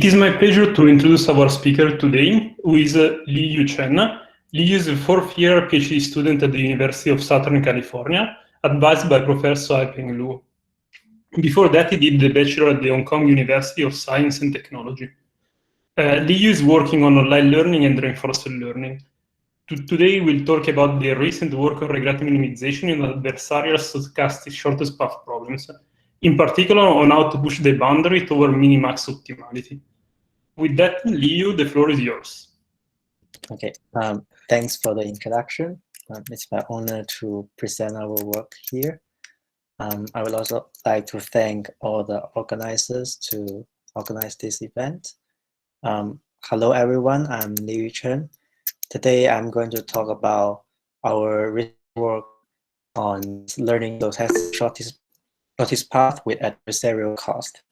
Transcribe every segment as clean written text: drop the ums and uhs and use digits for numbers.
It is my pleasure to introduce our speaker today, who is Liyu Chen. Liyu is a fourth-year PhD student at the University of Southern California, advised by Professor Haipeng. Before that, he did the bachelor at the Hong Kong University of Science and Technology. Liyu is working on online learning and reinforced learning. Today, we'll talk about the recent work on regret minimization in adversarial stochastic shortest path problems, in particular on how to push the boundary toward minimax optimality. With that, Liyu, the floor is yours. Okay, thanks for the introduction. It's my honor to present our work here. I would also like to thank all the organizers to organize this event. Hello, everyone. I'm Liyu Chen. Today, I'm going to talk about our work on learning the shortest path with adversarial cost.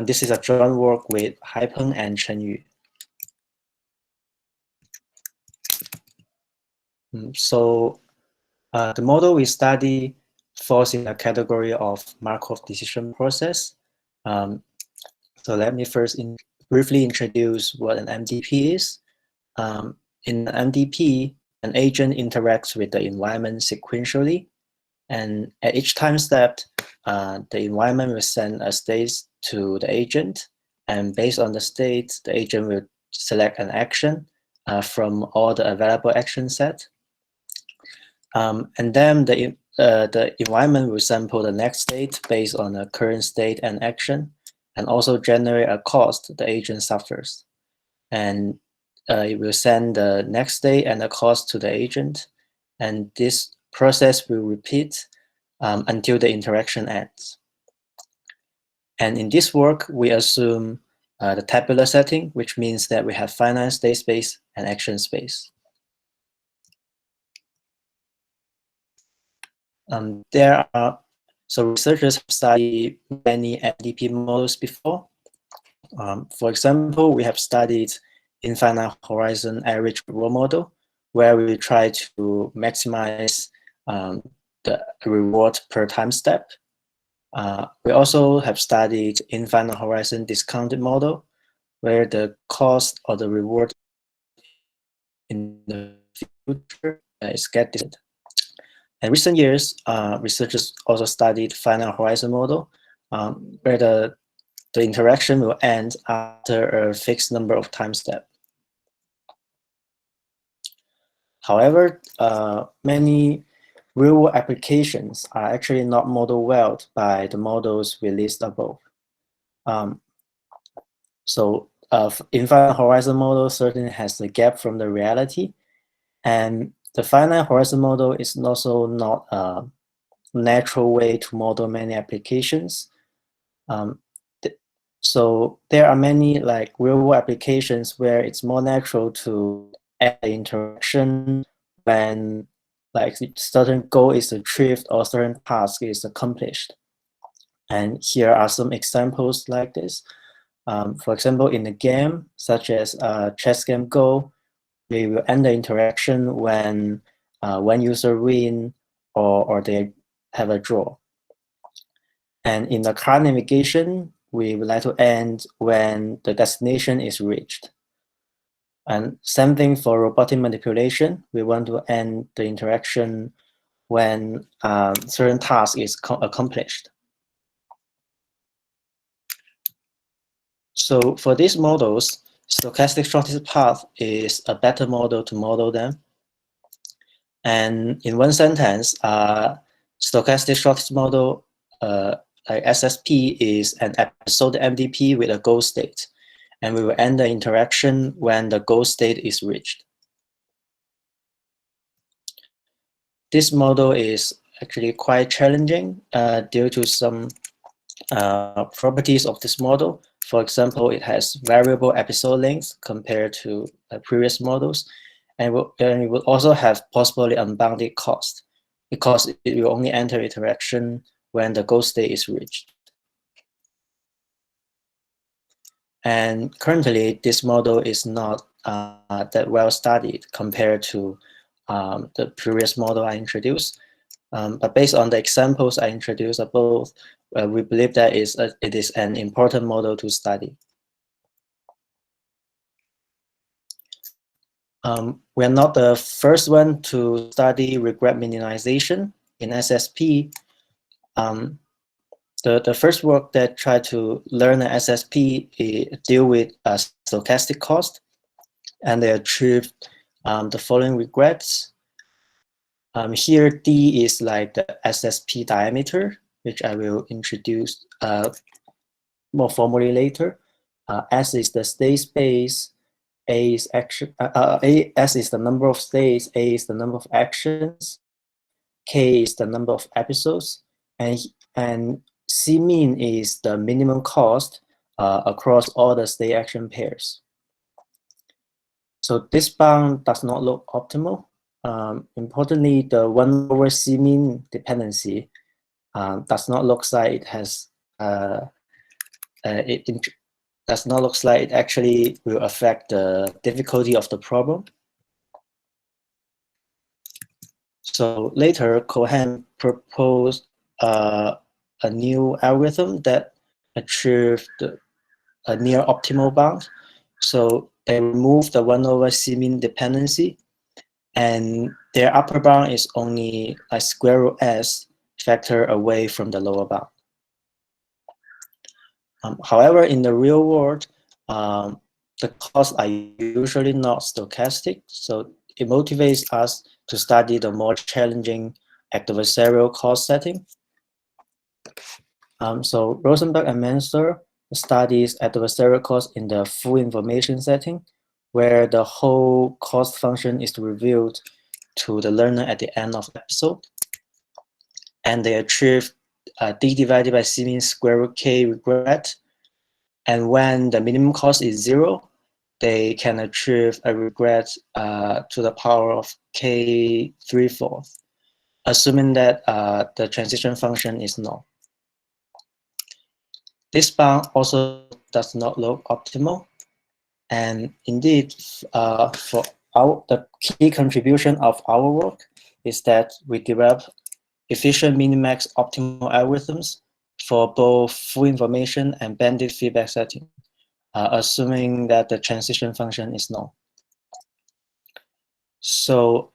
This is a joint work with Haipeng and Chen-Yu. So the model we study falls in a category of Markov decision process. So let me first briefly introduce what an MDP is. In an MDP, an agent interacts with the environment sequentially, and at each time step, the environment will send a state to the agent, and based on the state, the agent will select an action from all the available action set. And then the environment will sample the next state based on the current state and action, and also generate a cost the agent suffers. And it will send the next state and the cost to the agent. And this process will repeat until the interaction ends. And in this work, we assume the tabular setting, which means that we have finite state space and action space. So researchers have studied many MDP models before. For example, we have studied infinite horizon average reward model, where we try to maximize the reward per time step. We also have studied infinite horizon discounted model, where the cost or the reward in the future is get discounted. In recent years, researchers also studied finite horizon model, where the interaction will end after a fixed number of time steps. However, many real-world applications are actually not modeled well by the models we list above. So infinite horizon model certainly has a gap from the reality, and the finite horizon model is also not a natural way to model many applications. So there are many real-world applications where it's more natural to add the interaction when certain goal is achieved or certain task is accomplished. And here are some examples like this. For example, in a game such as chess game Go, we will end the interaction when one user win or they have a draw. And in the car navigation, we would like to end when the destination is reached. And same thing for robotic manipulation. We want to end the interaction when certain task is accomplished. So for these models, stochastic shortest path is a better model to model them. And in one sentence, stochastic shortest model, like Ssp, is an episodic MDP with a goal state. And we will end the interaction when the goal state is reached. This model is actually quite challenging due to some properties of this model. For example, it has variable episode length compared to previous models, and it will also have possibly unbounded cost because it will only enter interaction when the goal state is reached. And currently, this model is not that well studied compared to the previous model I introduced. But based on the examples I introduced above, we believe that it is an important model to study. We're not the first one to study regret minimization in SSP. The first work that tried to learn an SSP deal with stochastic cost, and they achieved the following regrets. Here, D is like the SSP diameter, which I will introduce more formally later. S is the state space, A is action. S is the number of states, A is the number of actions, K is the number of episodes, and C mean is the minimum cost across all the state action pairs. So this bound does not look optimal. Importantly, the 1 over C mean dependency does not look like it has does not look like it actually will affect the difficulty of the problem. So later, Cohen proposed a new algorithm that achieved a near optimal bound. So they removed the 1 over C mean dependency, and their upper bound is only a square root S factor away from the lower bound. However, in the real world, the costs are usually not stochastic, so it motivates us to study the more challenging adversarial cost setting. So Rosenberg and Manster studies adversarial cost in the full information setting, where the whole cost function is revealed to the learner at the end of the episode. And they achieve D divided by C mean square root K regret. And when the minimum cost is 0, they can achieve a regret to the power of K 3/4, assuming that the transition function is null. This bound also does not look optimal. And indeed, for the key contribution of our work is that we develop efficient minimax optimal algorithms for both full information and bandit feedback setting, assuming that the transition function is null. So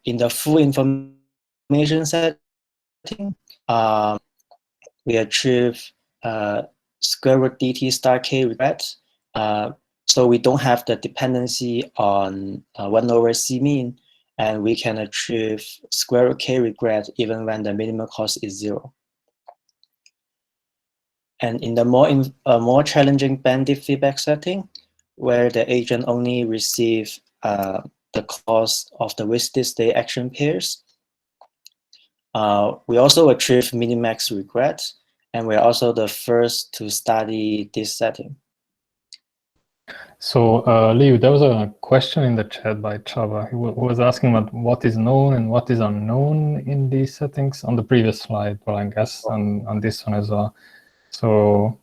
in the full information setting, we achieve square root dt star k regret. So we don't have the dependency on 1 over C mean, and we can achieve square root k regret even when the minimum cost is 0. And in the more challenging bandit feedback setting, where the agent only receives the cost of the wasted state action pairs, we also achieve minimax regret, and we're also the first to study this setting. So Liu, there was a question in the chat by Chava who was asking about what is known and what is unknown in these settings on the previous slide, but I guess on this one as well. So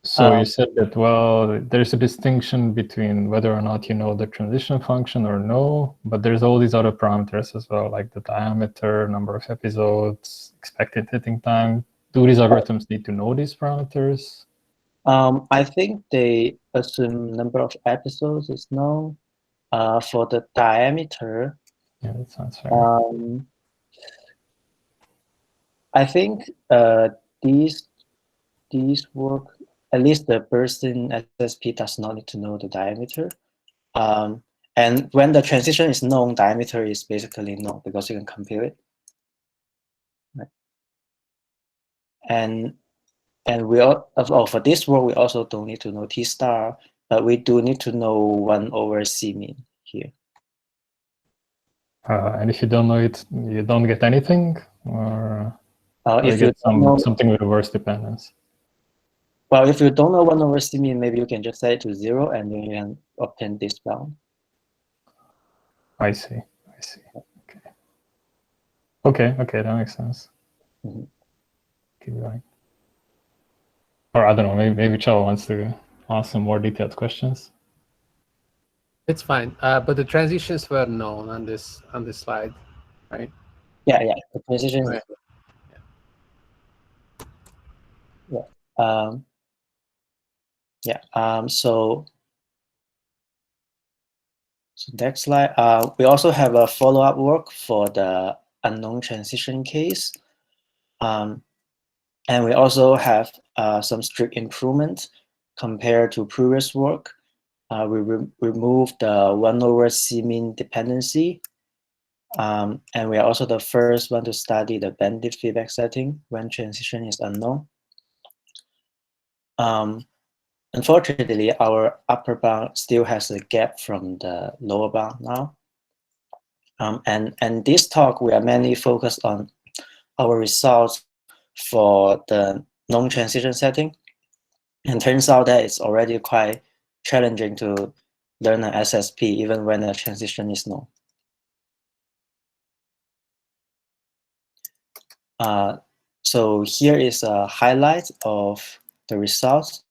you said that, well, there's a distinction between whether or not you know the transition function or no, but there's all these other parameters as well, like the diameter, number of episodes, expected hitting time. Do these algorithms need to know these parameters? I think they assume number of episodes is known. For the diameter, yeah, that sounds fair. I think these work, at least the person SSP does not need to know the diameter. And when the transition is known, diameter is basically known because you can compute it. Right. And we for this work, we also don't need to know T star, but we do need to know 1 over C mean here. And if you don't know it, you don't get anything, or if you get something with reverse dependence. Well, if you don't know 1 over C mean, maybe you can just set it to 0 and then you can obtain this bound. I see. Okay, that makes sense. Mm-hmm. Keep going. Or I don't know, maybe Chava wants to ask some more detailed questions. It's fine, but the transitions were known on this slide, right? Yeah, the transitions. Right. So next slide. We also have a follow-up work for the unknown transition case. And we also have some strict improvement compared to previous work. We removed the 1/C mean dependency. And we are also the first one to study the bandit feedback setting when transition is unknown. Unfortunately, our upper bound still has a gap from the lower bound now. And this talk, we are mainly focused on our results for the non-transition setting. And turns out that it's already quite challenging to learn an SSP even when a transition is known. So here is a highlight of the results.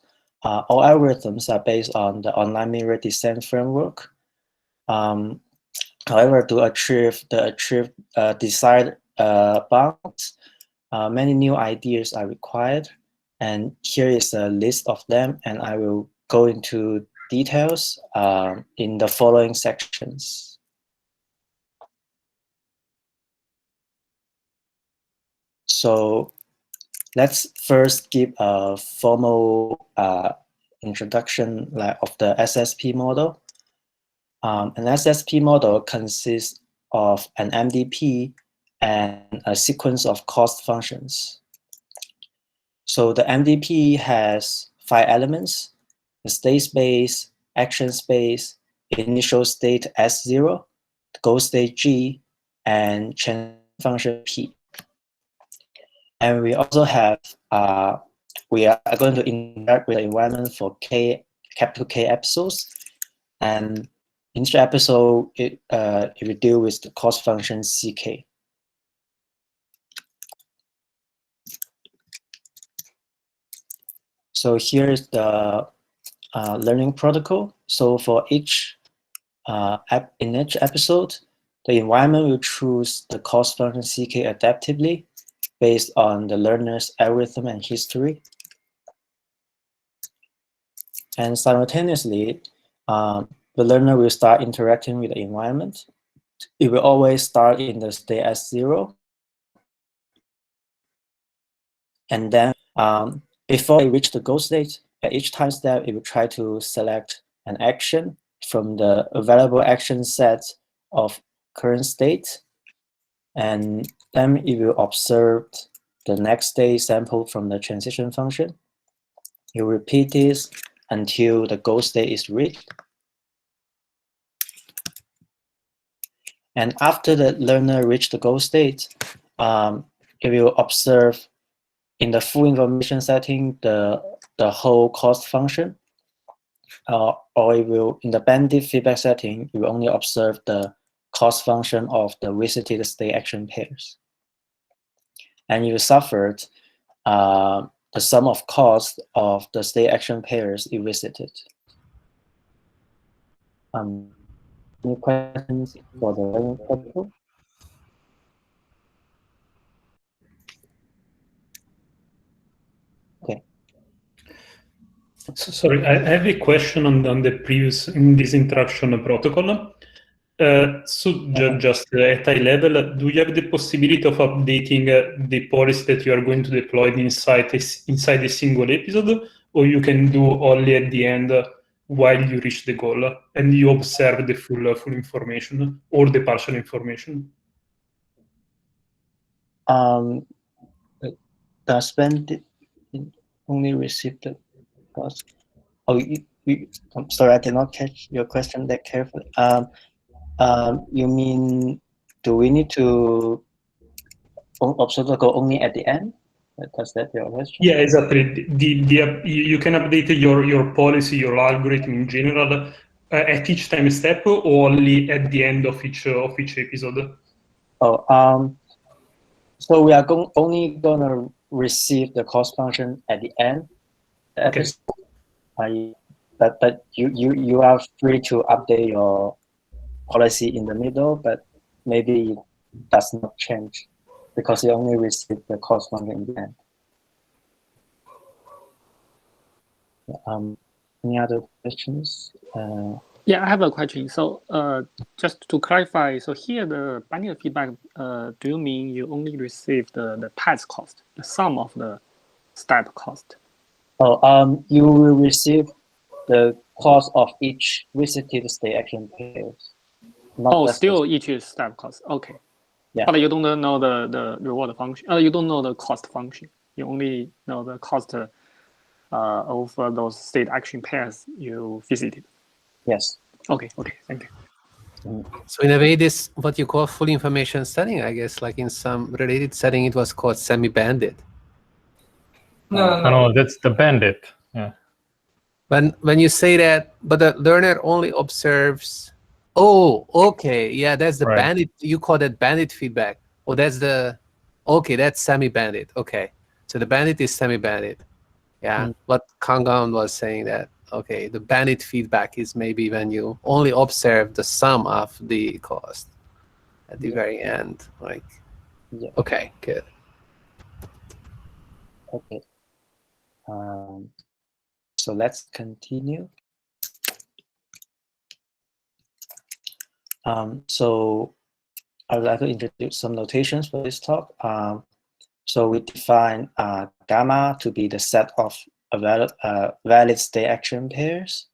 All algorithms are based on the online mirror descent framework. However, to achieve the desired bounds, many new ideas are required. And here is a list of them, and I will go into details in the following sections. So let's first give a formal introduction of the SSP model. An SSP model consists of an MDP and a sequence of cost functions. So the MDP has 5 elements: the state space, action space, initial state S0, goal state G, and change function P. And we also have, we are going to interact with the environment for capital K episodes. And in each episode, it will deal with the cost function CK. So here is the learning protocol. So for each in each episode, the environment will choose the cost function CK adaptively based on the learner's algorithm and history. And simultaneously, the learner will start interacting with the environment. It will always start in the state S0. And then before it reaches the goal state, at each time step, it will try to select an action from the available action set of current state. And then it will observe the next state sampled from the transition function. You repeat this until the goal state is reached. And after the learner reached the goal state, it will observe in the full information setting the whole cost function. Or it will, in the bandit feedback setting, you will only observe the cost function of the visited state action pairs. And you suffered the sum of cost of the state action pairs you visited. Any questions for the learning protocol? Okay. So, sorry, I have a question on the previous, in this interaction protocol. Just at high level, do you have the possibility of updating the policy that you are going to deploy inside a single episode, or you can do only at the end while you reach the goal and you observe the full information or the partial information? Does bandit only receive the cost? Oh, I'm sorry, I did not catch your question that carefully. You mean, do we need to observe the goal only at the end? Does that your question? Yeah, exactly. You can update your policy, your algorithm in general at each time step, or only at the end of each episode. Oh, so we are only gonna receive the cost function at the end. Okay. But you are free to update your policy in the middle, but maybe it does not change because you only receive the cost function in the end. Any other questions? Yeah, I have a question. So just to clarify, so here the bandit feedback, do you mean you only receive the path cost, the sum of the step cost? Oh, you will receive the cost of each visited state action pairs. Oh, still each is step cost. Okay. Yeah. But you don't know the reward function. You don't know the cost function. You only know the cost of those state action pairs you visited. Yes. Okay. Thank you. So in a way, this what you call full information setting, I guess, like in some related setting, it was called semi-bandit. No, that's the bandit. Yeah. When you say that, but the learner only observes. Oh, okay, yeah, that's the Right. bandit. You call that bandit feedback. Oh, that's the. Okay, that's semi-bandit. Okay, so the bandit is semi-bandit. Yeah, what Kangan was saying that. Okay, the bandit feedback is maybe when you only observe the sum of the cost at the very end. Like, okay, good. Okay. So let's continue. So I would like to introduce some notations for this talk. So we define gamma to be the set of valid state action pairs.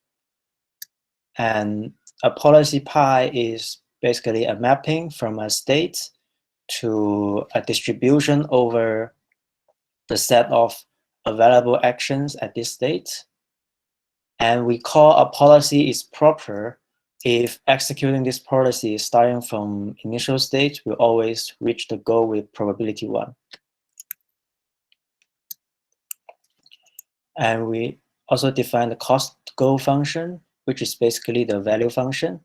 And a policy pi is basically a mapping from a state to a distribution over the set of available actions at this state. And we call a policy is proper if executing this policy starting from initial state will always reach the goal with probability 1. And we also define the cost goal function, which is basically the value function.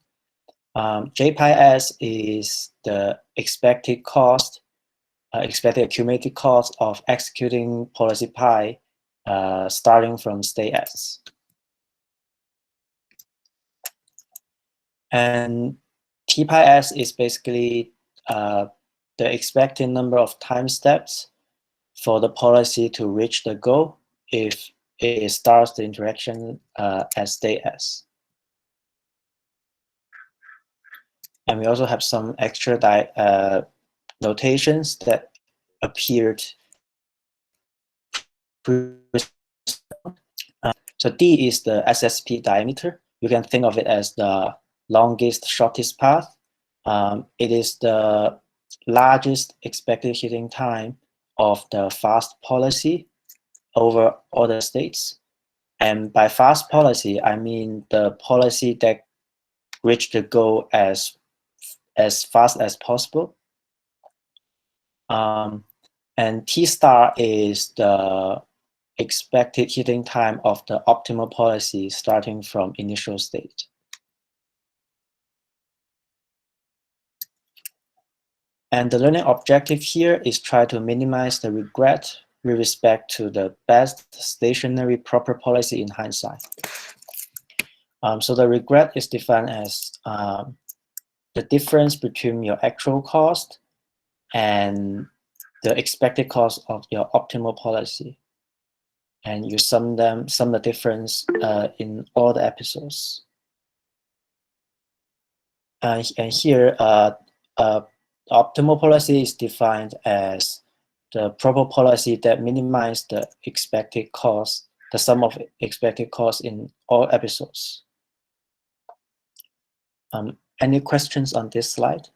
J pi s is the expected cost, expected accumulated cost of executing policy pi starting from state S. And T pi s is basically the expected number of time steps for the policy to reach the goal if it starts the interaction at state S. And we also have some extra notations that appeared. So D is the Ssp diameter. You can think of it as the longest, shortest path. It is the largest expected hitting time of the fast policy over all the states. And by fast policy, I mean the policy that reached the goal as fast as possible. And T star is the expected hitting time of the optimal policy starting from initial state. And the learning objective here is try to minimize the regret with respect to the best stationary proper policy in hindsight. So the regret is defined as the difference between your actual cost and the expected cost of your optimal policy. And you sum the difference in all the episodes. And here, optimal policy is defined as the proper policy that minimizes the expected cost, the sum of expected cost in all episodes. Any questions on this slide?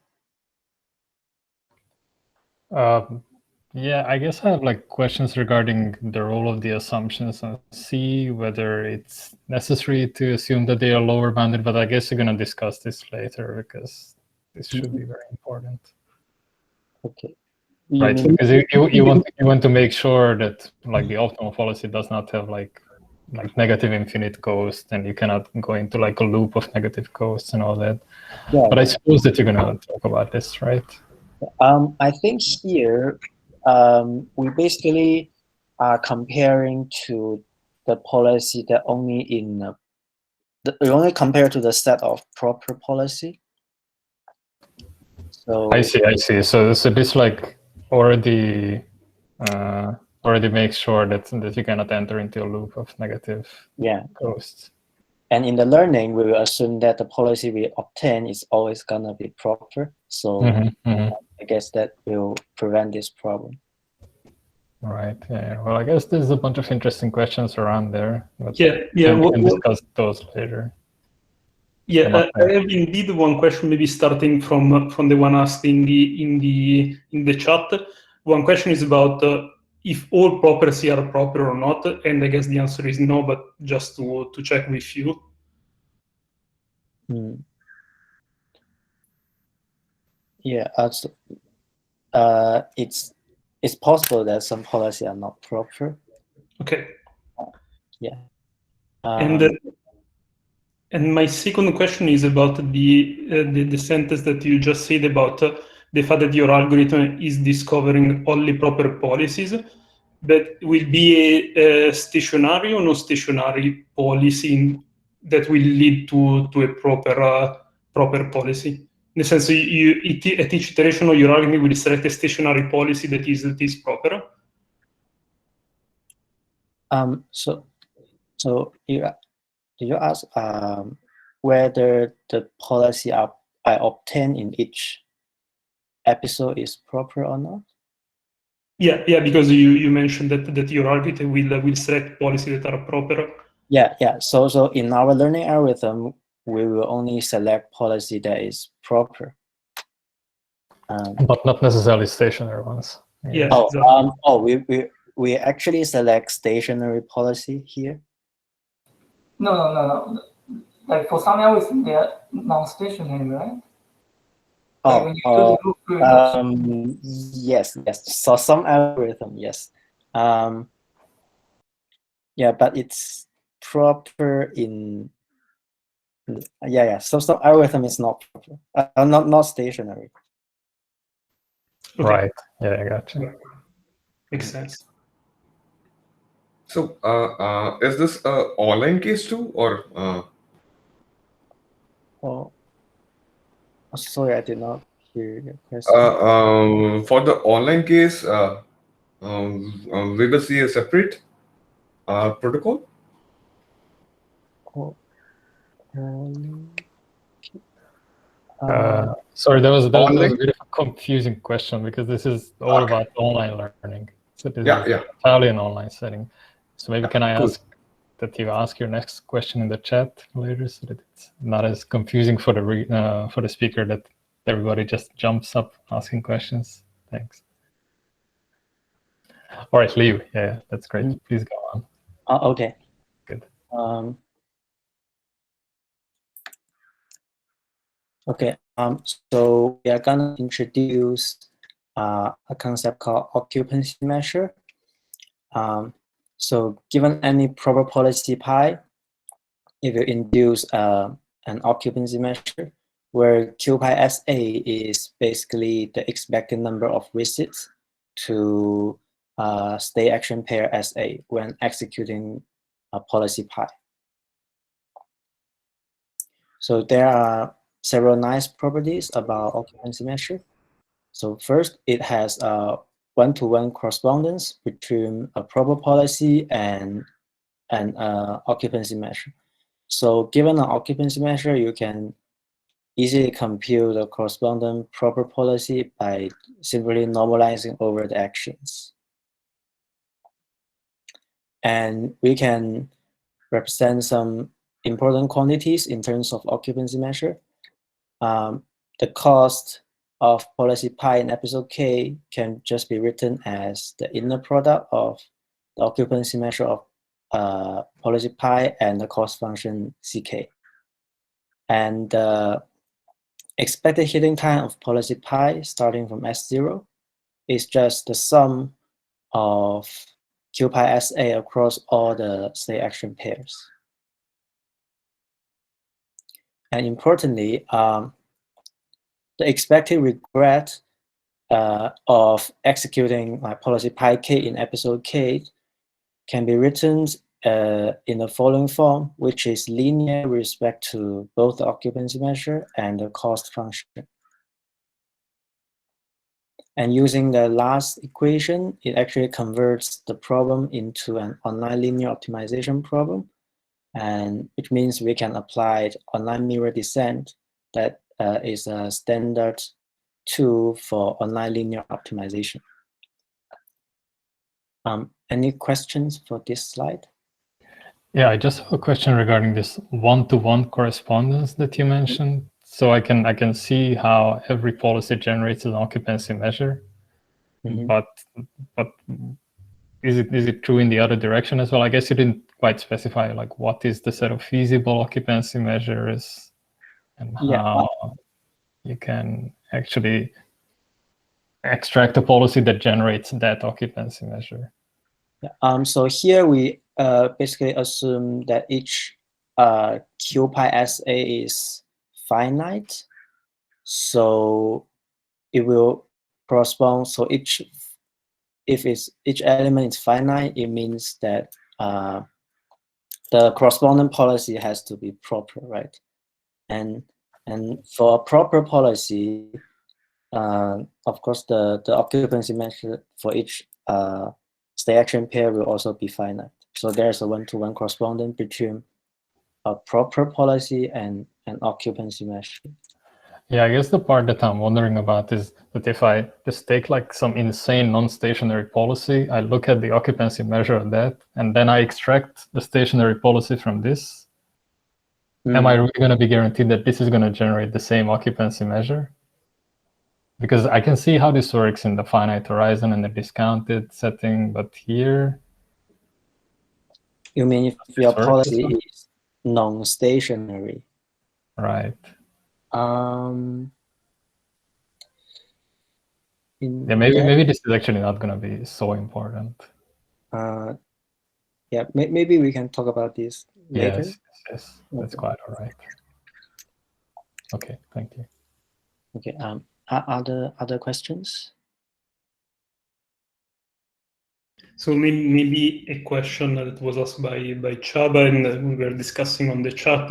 Yeah, I guess I have like questions regarding the role of the assumptions and see whether it's necessary to assume that they are lower bounded, but I guess you're going to discuss this later because this should be very important. Okay. Right, because you want to make sure that like the optimal policy does not have like negative infinite cost, and you cannot go into like a loop of negative costs and all that. Yeah, but I suppose that you're going to talk about this, right? I think here we basically are comparing to the policy that only we only compare to the set of proper policy. So I see. So this like already already makes sure that you cannot enter into a loop of negative Yeah. ghosts. And in the learning, we will assume that the policy we obtain is always gonna be proper. So I guess that will prevent this problem. Right. Yeah. Well, I guess there's a bunch of interesting questions around there. But Yeah. we can discuss those later. Yeah, I have indeed one question, maybe starting from the one asked in the chat. One question is about if all properties are proper or not, and I guess the answer is no. But just to check with you. Yeah, it's possible that some policies are not proper. Okay. Yeah. And my second question is about the sentence that you just said about the fact that your algorithm is discovering only proper policies. That will be a stationary or non-stationary policy that will lead to a proper policy. In the sense, at each iteration of your algorithm will select a stationary policy that is proper. So you ask whether the policy I obtain in each episode is proper or not? Yeah, because you mentioned that your algorithm will select policies that are proper. Yeah. So in our learning algorithm, we will only select policy that is proper. But not necessarily stationary ones. Yeah. We actually select stationary policy here. No. Like for some algorithms, they are non-stationary, right? Yes. So some algorithm, yes. Yeah, but it's proper in. Yeah. So some algorithm is not proper, not stationary. Okay. Right. Yeah, I gotcha. Makes sense. So, is this an online case too, or? Oh, sorry, I did not hear your question. For the online case, we will see a separate protocol. Sorry, that was a bit of a confusing question because this is all about online learning. So this is entirely an online setting. So maybe can I ask that you ask your next question in the chat later, so that it's not as confusing for the speaker that everybody just jumps up asking questions. Thanks. All right, Liu. Yeah, that's great. Please go on. Okay. Good. Okay. So we are gonna introduce a concept called occupancy measure. So given any proper policy pi, if you induce an occupancy measure where Q pi SA is basically the expected number of visits to state action pair SA when executing a policy pi. So there are several nice properties about occupancy measure. So first, it has a one-to-one correspondence between a proper policy and an occupancy measure. So given an occupancy measure, you can easily compute the corresponding proper policy by simply normalizing over the actions. And we can represent some important quantities in terms of occupancy measure. The cost of policy pi in episode k can just be written as the inner product of the occupancy measure of policy pi and the cost function ck. And the expected hitting time of policy pi starting from S0 is just the sum of Q pi SA across all the state action pairs. And importantly, the expected regret of executing policy pi k in episode k can be written in the following form, which is linear with respect to both the occupancy measure and the cost function. And using the last equation, it actually converts the problem into an online linear optimization problem, and which means we can apply online mirror descent that is a standard tool for online linear optimization. Any questions for this slide? Yeah, I just have a question regarding this one-to-one correspondence that you mentioned. So I can see how every policy generates an occupancy measure, but is it true in the other direction as well? I guess you didn't quite specify like what is the set of feasible occupancy measures and how you can actually extract a policy that generates that occupancy measure. So here we basically assume that each Q pi SA is finite. So it will correspond. So if each element is finite, it means that the corresponding policy has to be proper, right? And for a proper policy, of course, the occupancy measure for each state action pair will also be finite. So there's a one-to-one correspondence between a proper policy and an occupancy measure. Yeah, I guess the part that I'm wondering about is that if I just take like some insane non-stationary policy, I look at the occupancy measure of that, and then I extract the stationary policy from this. Am I really going to be guaranteed that this is going to generate the same occupancy measure? Because I can see how this works in the finite horizon and the discounted setting, but here... You mean if your policy is non-stationary? Right. Yeah, maybe this is actually not going to be so important. Yeah, maybe we can talk about this later. Yes, that's quite all right. Okay, thank you. Okay, other questions? So maybe a question that was asked by Chaba and we were discussing on the chat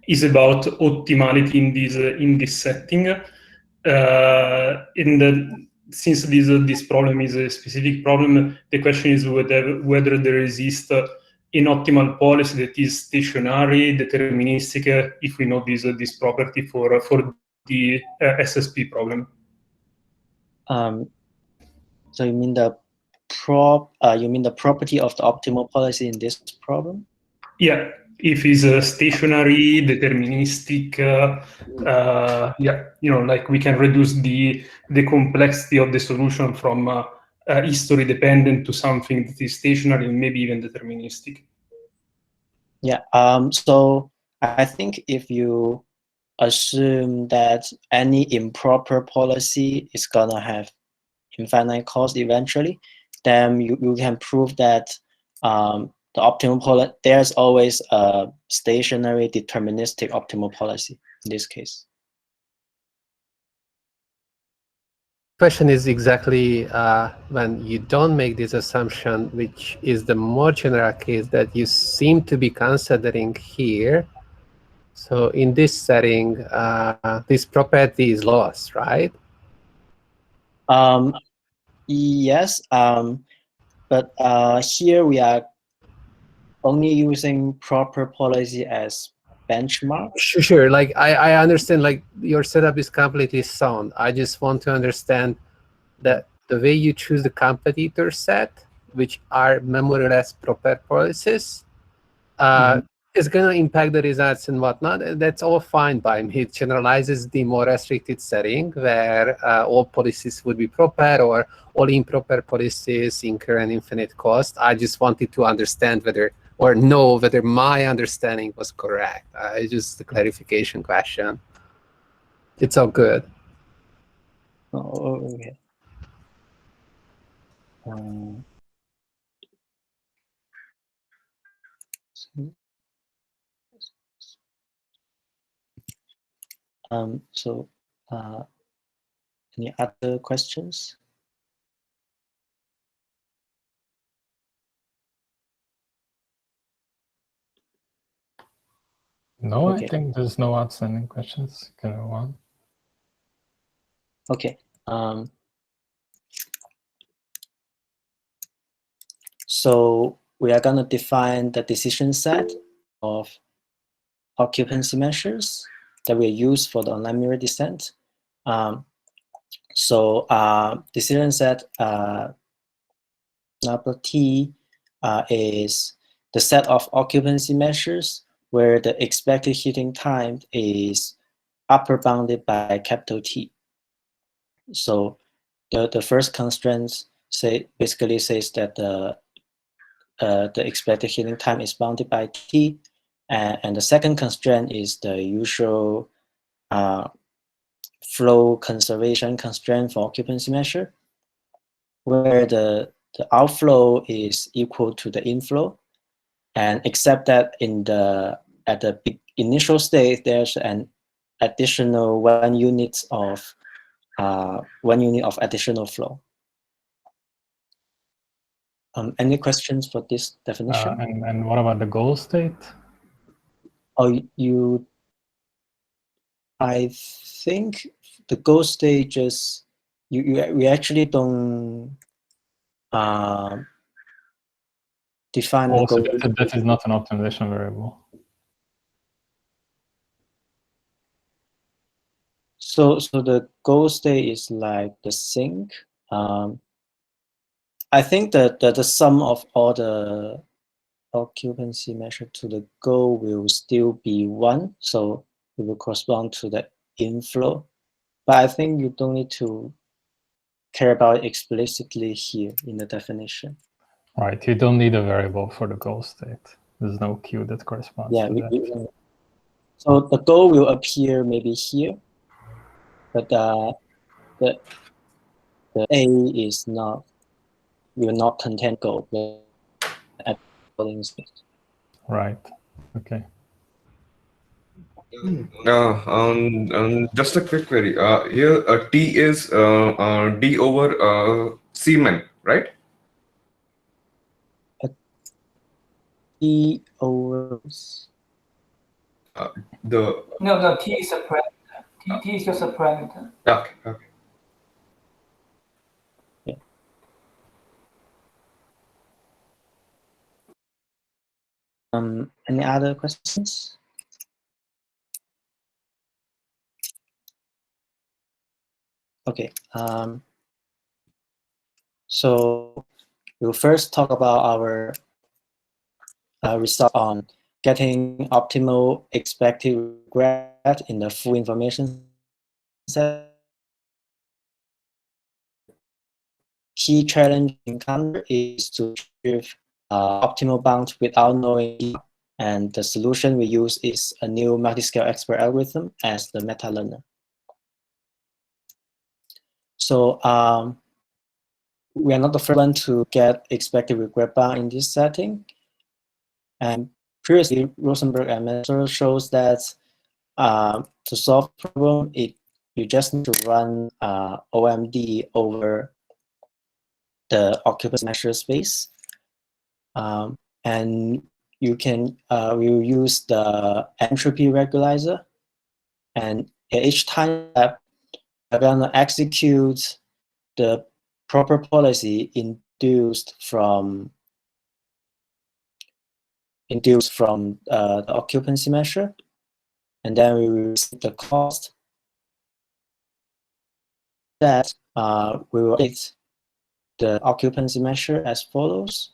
is about optimality in this setting. Since this problem is a specific problem, the question is whether there exists an optimal policy that is stationary, deterministic, if we know this property for the SSP problem. So you mean the property of the optimal policy in this problem? Yeah, if it's stationary, deterministic, like we can reduce the complexity of the solution from history dependent to something that is stationary and maybe even deterministic. Yeah. So I think if you assume that any improper policy is gonna have infinite cost eventually, then you can prove that the optimal policy, there's always a stationary deterministic optimal policy in this case. Question is exactly when you don't make this assumption, which is the more general case that you seem to be considering here. So in this setting, this property is lost, right? Yes, but here we are only using proper policy as benchmark. Sure. Like I understand, like your setup is completely sound. I just want to understand that the way you choose the competitor set, which are memoryless proper policies, is going to impact the results and whatnot. That's all fine by me. It generalizes the more restricted setting where all policies would be proper or all improper policies incur an infinite cost. I just wanted to understand whether or know whether my understanding was correct. It's just a clarification question. It's all good. Oh, okay. Any other questions? No, Okay. I think there's no outstanding questions. Can go on. Okay. So we are going to define the decision set of occupancy measures that we use for the online mirror descent. Decision set number T is the set of occupancy measures where the expected heating time is upper bounded by capital T. So the first constraint basically says that the expected heating time is bounded by T, and the second constraint is the usual flow conservation constraint for occupancy measure, where the outflow is equal to the inflow, and except that at the initial state there's an additional 1 unit of additional flow. Any questions for this definition? And what about the goal state? Oh, I think the goal state just we actually don't define the Also, goal. that is not an optimization variable. So the goal state is like the sink. I think that the sum of all the occupancy measure to the goal will still be 1, so it will correspond to the inflow. But I think you don't need to care about it explicitly here in the definition. Right, you don't need a variable for the goal state. There's no Q that corresponds to that. So the goal will appear maybe here, but the A is not, will not contain goal at polling state. Right, okay. Just a quick query. Here, T is D over Cmin, right? T over No, T is a parameter. T is just a parameter. Okay. Yeah. Any other questions? Okay. So we'll first talk about our result on getting optimal expected regret in the full information set. Key challenge encounter is to achieve optimal bound without knowing, and the solution we use is a new multi-scale expert algorithm as the meta learner. So we are not the first one to get expected regret bound in this setting. And previously, Rosenberg and Messer shows that to solve the problem, you just need to run OMD over the occupancy measure space, and you can we'll use the entropy regularizer, and at each time step, we're gonna execute the proper policy induced from the occupancy measure, and then we will receive the cost that we will get the occupancy measure as follows.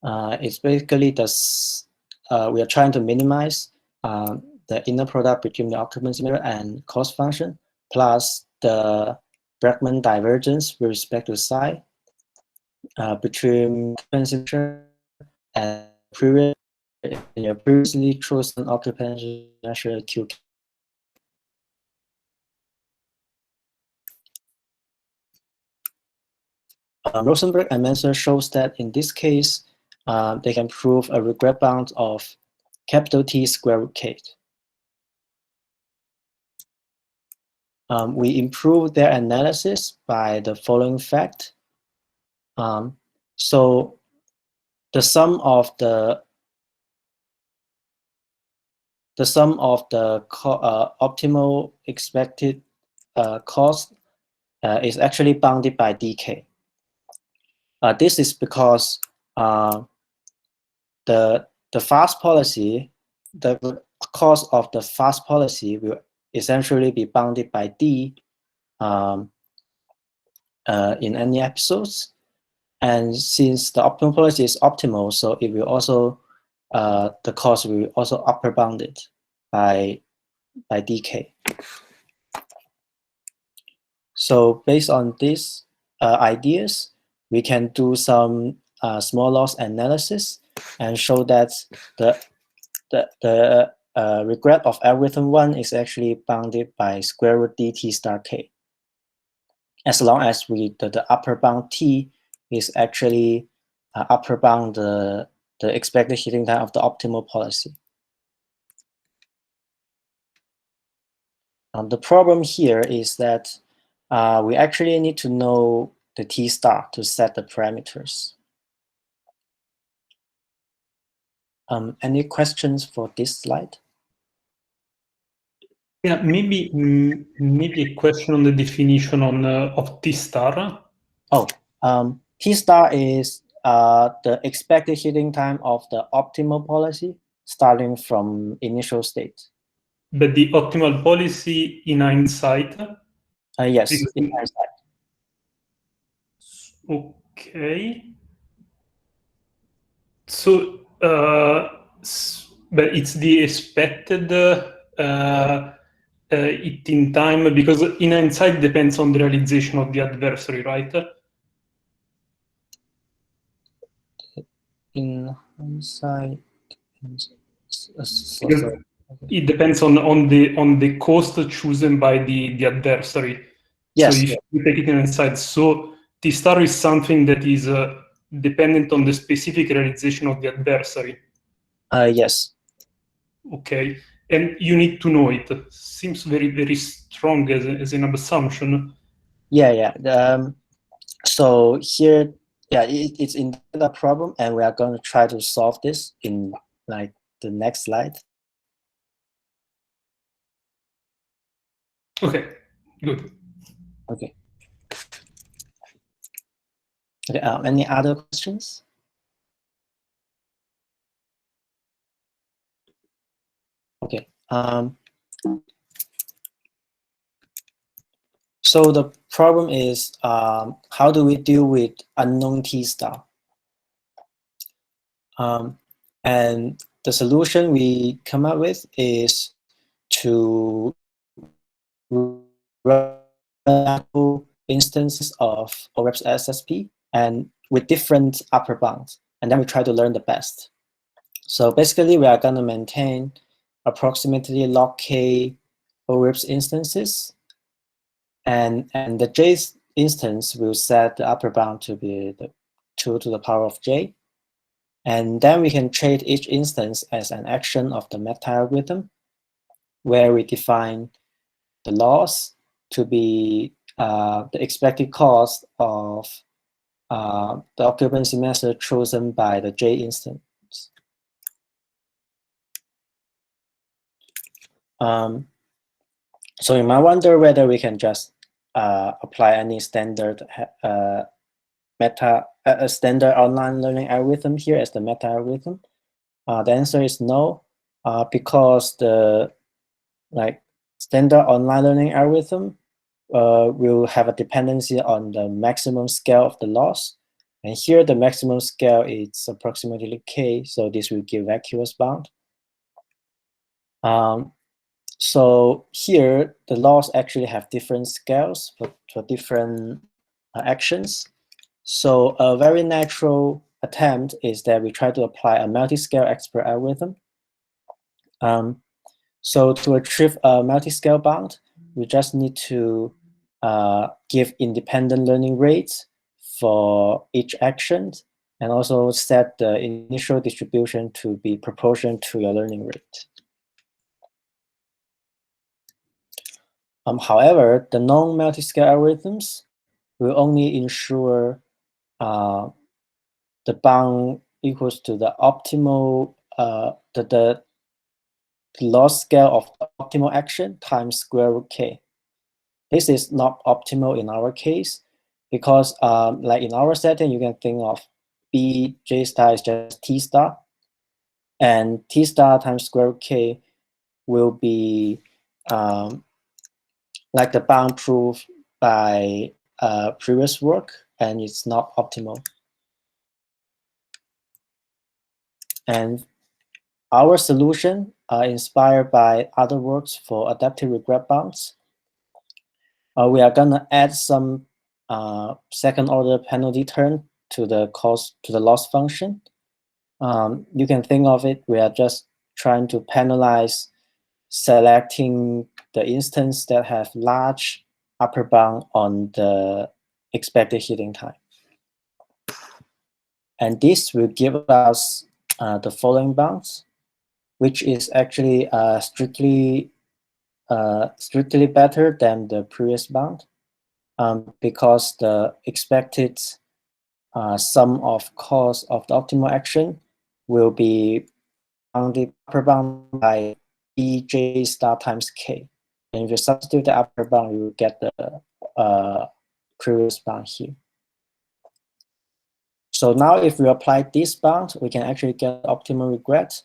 It's basically this, we are trying to minimize the inner product between the occupancy measure and cost function plus the Bregman divergence with respect to psi between occupancy measure and previously chosen occupancy measure QK. Rosenberg and Manson shows that in this case, they can prove a regret bound of capital T square root K. We improve their analysis by the following fact. So the sum of the optimal expected cost is actually bounded by dk. This is because the fast policy, the cost of the fast policy will essentially be bounded by D in any episodes. And since the optimal policy is optimal, so it will also the cost will also upper bounded by dk. So based on these ideas, we can do some small loss analysis and show that the regret of algorithm 1 is actually bounded by square root dt star k, as long as the upper bound t is actually upper bound the expected heating time of the optimal policy. The problem here is that we actually need to know the t star to set the parameters. Any questions for this slide? Yeah, maybe a question on the definition of T star. Oh, T star is the expected heating time of the optimal policy starting from initial state. But the optimal policy in hindsight? Yes, in hindsight. Okay. So, but it's the expected it in time, because in hindsight depends on the realization of the adversary, right? In hindsight, because it depends on the cost chosen by the adversary. Yes. So if you take it in hindsight, so T star is something that is dependent on the specific realization of the adversary. Yes. Okay, and you need to know it. Seems very, very strong as an assumption. Yeah. So here, yeah, it's in the problem, and we are going to try to solve this in like the next slide. Okay, good. Okay. Okay. Any other questions? Okay. So the problem is, how do we deal with unknown T star? And the solution we come up with is to run instances of OREP's SSP and with different upper bounds, and then we try to learn the best. So basically, we are going to maintain approximately log k OREP's instances, and the j instance will set the upper bound to be the 2 to the power of j. And then we can treat each instance as an action of the meta algorithm, where we define the loss to be the expected cost of the occupancy measure chosen by the j instance. So you might wonder whether we can just apply any standard standard online learning algorithm here as the meta algorithm. The answer is no, because the standard online learning algorithm will have a dependency on the maximum scale of the loss, and here the maximum scale is approximately k, so this will give vacuous bound. So here the loss actually have different scales for different actions. So a very natural attempt is that we try to apply a multi-scale expert algorithm. So to achieve a multi-scale bound, we just need to give independent learning rates for each action, and also set the initial distribution to be proportional to your learning rate. However, the non-multi-scale algorithms will only ensure the bound equals to the optimal, the loss scale of the optimal action times square root k. This is not optimal in our case because like in our setting, you can think of bj star is just t star, and t star times square root k will be like the bound proof by previous work, and it's not optimal. And our solution are inspired by other works for adaptive regret bounds. We are gonna add some second order penalty term to the loss function. You can think of it, we are just trying to penalize selecting the instance that have large upper bound on the expected heating time. And this will give us the following bounds, which is actually strictly better than the previous bound, because the expected sum of cos of the optimal action will be bounded upper bound by bj star times k. And if you substitute the upper bound, you will get the previous bound here. So now if we apply this bound, we can actually get optimal regret,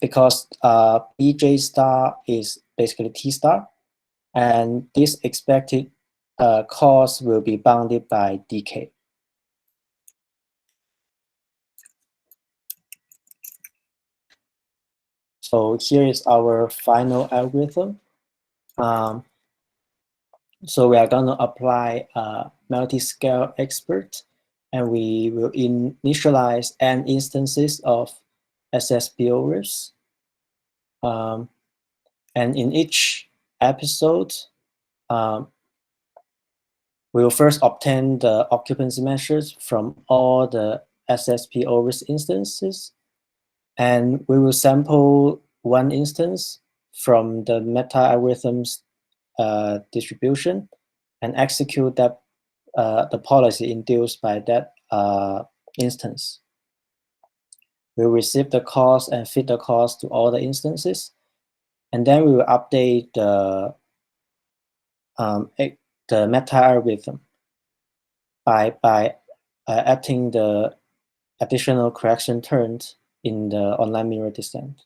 because bj star is basically t star, and this expected cos will be bounded by dk. So here is our final algorithm. So we are going to apply multi-scale expert, and we will initialize n instances of Ssp overs. And in each episode, we will first obtain the occupancy measures from all the Ssp overs instances, and we will sample one instance from the meta algorithm's distribution and execute that the policy induced by that instance. We'll receive the cos and fit the cos to all the instances, and then we will update the meta algorithm by adding the additional correction terms in the online mirror descent.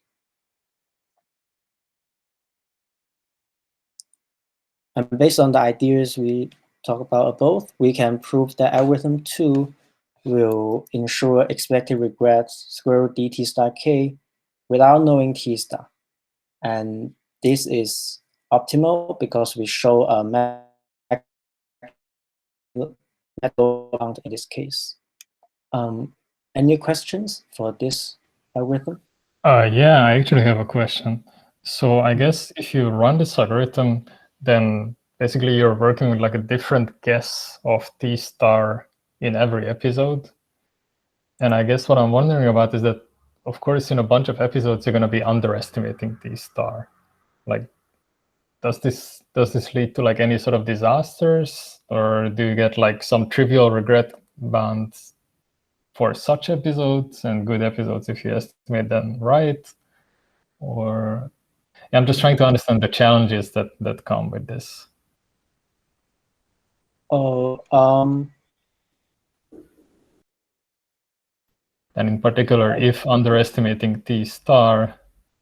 And based on the ideas we talked about above, we can prove that algorithm 2 will ensure expected regret square root dt star k without knowing t star. And this is optimal because we show a metal bound in this case. Any questions for this algorithm? Yeah, I actually have a question. So I guess if you run this algorithm, then basically you're working with like a different guess of t star in every episode. And I guess what I'm wondering about is that, of course, in a bunch of episodes, you're going to be underestimating t star. Like, does this lead to like any sort of disasters, or do you get like some trivial regret bounds for such episodes and good episodes if you estimate them right? Or I'm just trying to understand the challenges that come with this. And in particular, if underestimating t star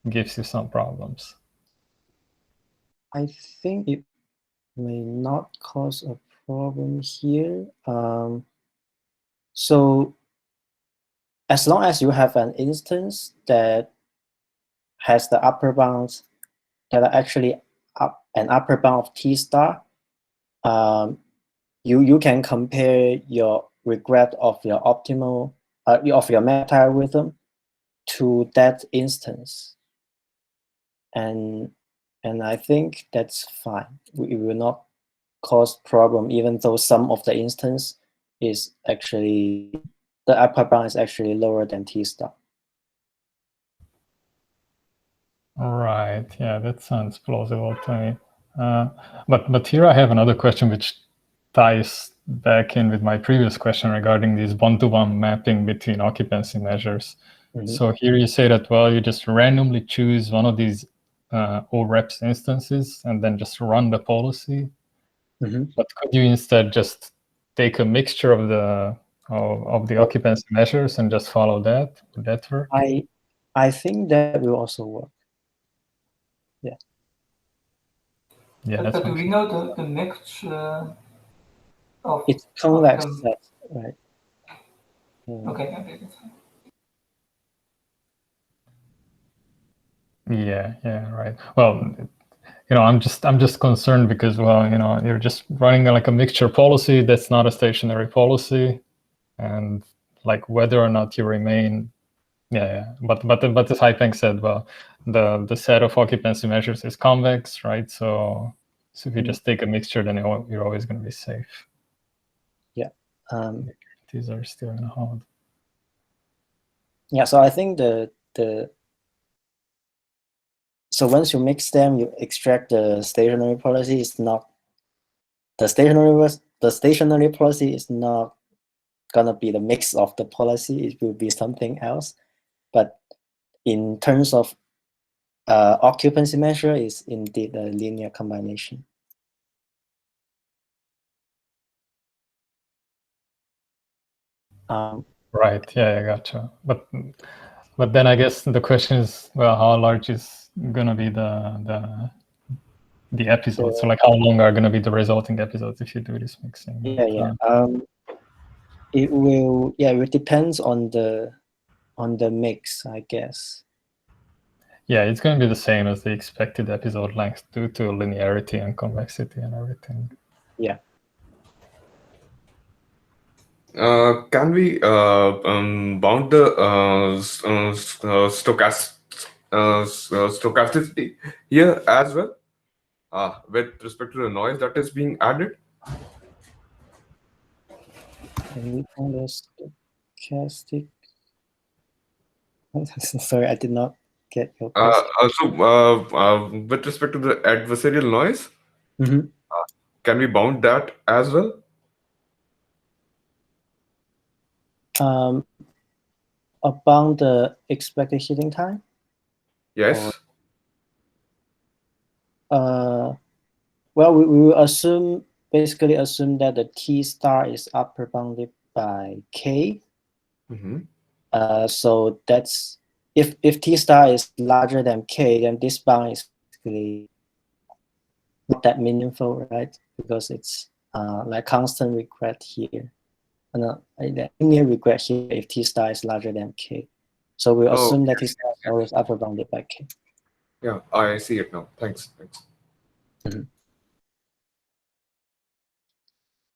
gives you some problems. I think it may not cause a problem here. So as long as you have an instance that has the upper bounds that are actually an upper bound of t star, you can compare your regret of your optimal of your meta algorithm to that instance, and I think that's fine. It will not cause problem, even though some of the instance is actually the upper bound is actually lower than t star. Right. Yeah, that sounds plausible to me. But here I have another question which ties back in with my previous question regarding this one-to-one mapping between occupancy measures. Mm-hmm. So here you say that, well, you just randomly choose one of these OREPS instances and then just run the policy. Mm-hmm. But could you instead just take a mixture of the occupancy measures and just follow that? Would that work? I think that will also work. Yeah. Yeah, But do we know the mixture of? It's convex set, right? Okay, that's fine. Yeah, right. Well, I'm just concerned because, well, you're just running like a mixture policy that's not a stationary policy, and like whether or not you remain, But as Haipeng said, well, the set of occupancy measures is convex, right? So if you just take a mixture, then you're always going to be safe. Yeah. These are still in hold. Yeah. So I think so once you mix them, you extract the stationary policy. It's not the stationary policy is not gonna be the mix of the policy. It will be something else. But in terms of occupancy measure, is indeed a linear combination. Right. Yeah, I gotcha. But then I guess the question is, well, how large is gonna be the episodes? So like, how long are gonna be the resulting episodes if you do this mixing? Yeah. It will. Yeah, it depends on the mix, I guess. Yeah, it's going to be the same as the expected episode length due to linearity and convexity and everything. Yeah. Can we bound the stochasticity here as well with respect to the noise that is being added? Can we find a stochastic? Sorry, I did not get your question. With respect to the adversarial noise, can we bound that as well? About the expected heating time? Yes. Well, we will basically assume that the T star is upper bounded by K. So that's if T star is larger than K, then this bound is basically not that meaningful, right? Because it's like constant regret here. Linear regret here if T star is larger than K. So we assume that T star is always upper bounded by K. Yeah, I see it now. Thanks.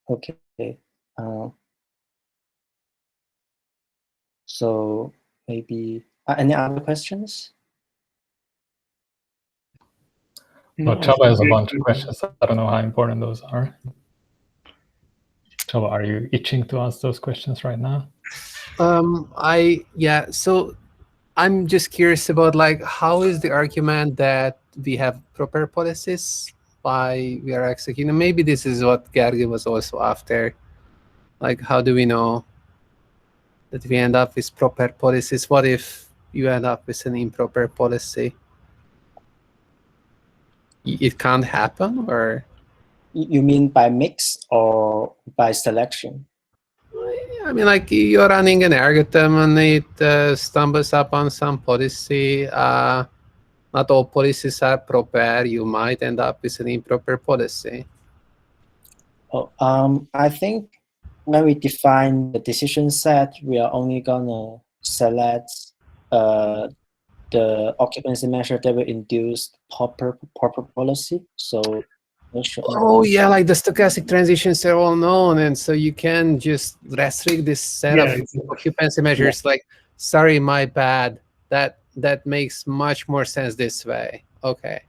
Okay. So maybe any other questions? Well, Chava has a bunch of questions. I don't know how important those are. Chava, are you itching to ask those questions right now? So I'm just curious about like how is the argument that we have proper policies why we are executing? Maybe this is what Gergi was also after. Like, how do we know that we end up with proper policies? What if you end up with an improper policy? It can't happen, or? You mean by mix or by selection? I mean, like you're running an algorithm and it stumbles upon some policy. Not all policies are proper. You might end up with an improper policy. I think when we define the decision set, we are only gonna select the occupancy measure that will induce proper policy. So yeah, like the stochastic transitions are all known, and so you can just restrict this set of occupancy measures. Like, sorry, my bad. That makes much more sense this way. Okay.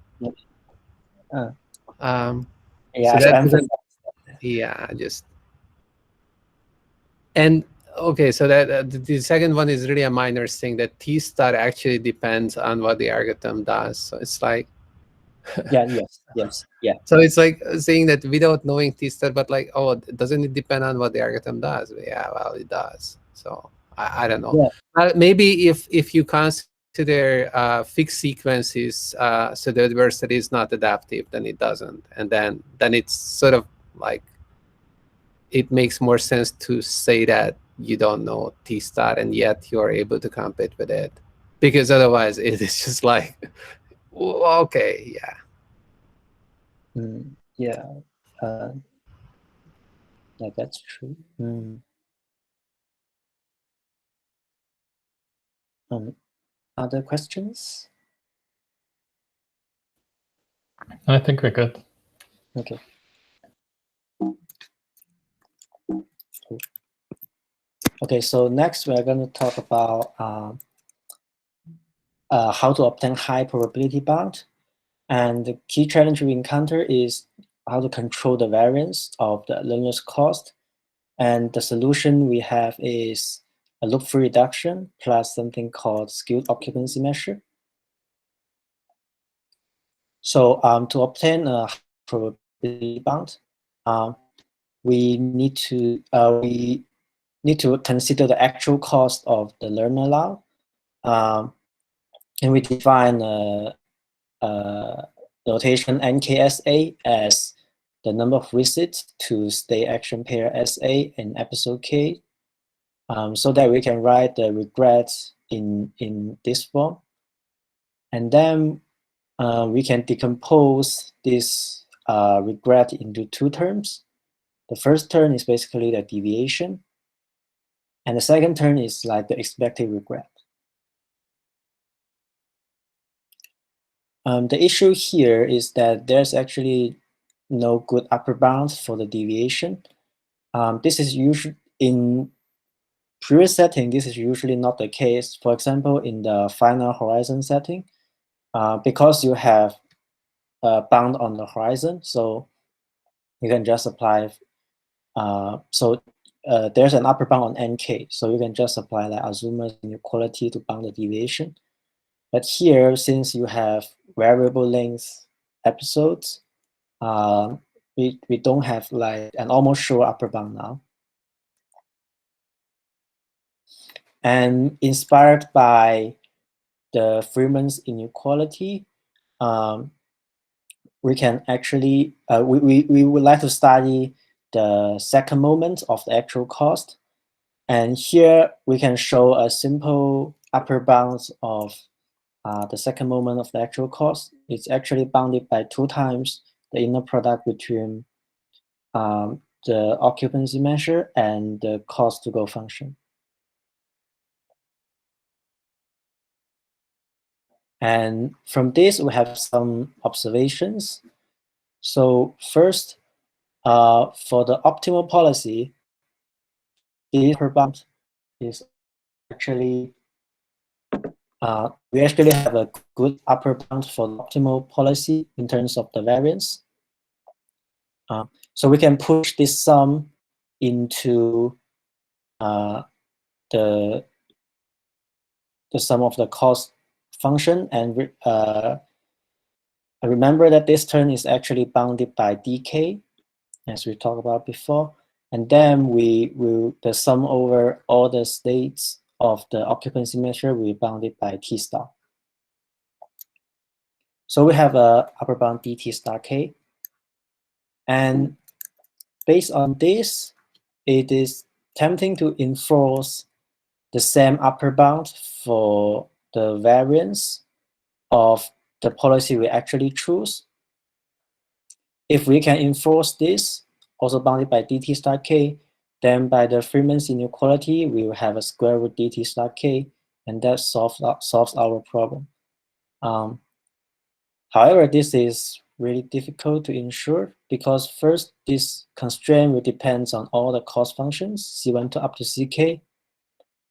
And okay, so that the second one is really a minor thing, that T star actually depends on what the algorithm does. So it's like yes. So it's like saying that without knowing T star, but like, oh, doesn't it depend on what the algorithm does? Yeah, well, it does. So I don't know. Maybe if you consider fixed sequences, so the adversary is not adaptive, then it doesn't, and then it's sort of like it makes more sense to say that you don't know T star and yet you're able to compete with it, because otherwise it is just like, okay, yeah. Yeah, yeah, that's true. Other questions? I think we're good. Okay. Okay, so next we're going to talk about how to obtain high probability bound. And the key challenge we encounter is how to control the variance of the learner's cost. And the solution we have is a loop-free reduction plus something called skewed occupancy measure. So to obtain a probability bound, we need to consider the actual cost of the learner allowed, and we define notation NKSA as the number of visits to state action pair SA and episode K, so that we can write the regrets in this form. And then we can decompose this regret into two terms. The first term is basically the deviation, and the second term is like the expected regret. The issue here is that there's actually no good upper bound for the deviation. This is usually in previous setting. This is usually not the case. For example, in the final horizon setting, because you have a bound on the horizon, so you can just apply. There's an upper bound on NK, so you can just apply like Azuma's inequality to bound the deviation. But here, since you have variable length episodes, we don't have like an almost sure upper bound now. And inspired by the Freeman's inequality, we can actually, we would like to study the second moment of the actual cost. And here we can show a simple upper bound of the second moment of the actual cost. It's actually bounded by 2 times the inner product between the occupancy measure and the cost to go function. And from this, we have some observations. So first, for the optimal policy, the upper bound is actually, we actually have a good upper bound for the optimal policy in terms of the variance. So we can push this sum into the sum of the cost function, and remember that this term is actually bounded by dk, as we talked about before. And then we will the sum over all the states of the occupancy measure, we bound it by T star. So we have a upper bound dt star k. And based on this, it is tempting to enforce the same upper bound for the variance of the policy we actually choose. If we can enforce this, also bounded by dt star k, then by the Freeman's inequality, we will have a square root dt star k, and that solves our problem. However, this is really difficult to ensure because first, this constraint will depend on all the cost functions, C1 to up to Ck.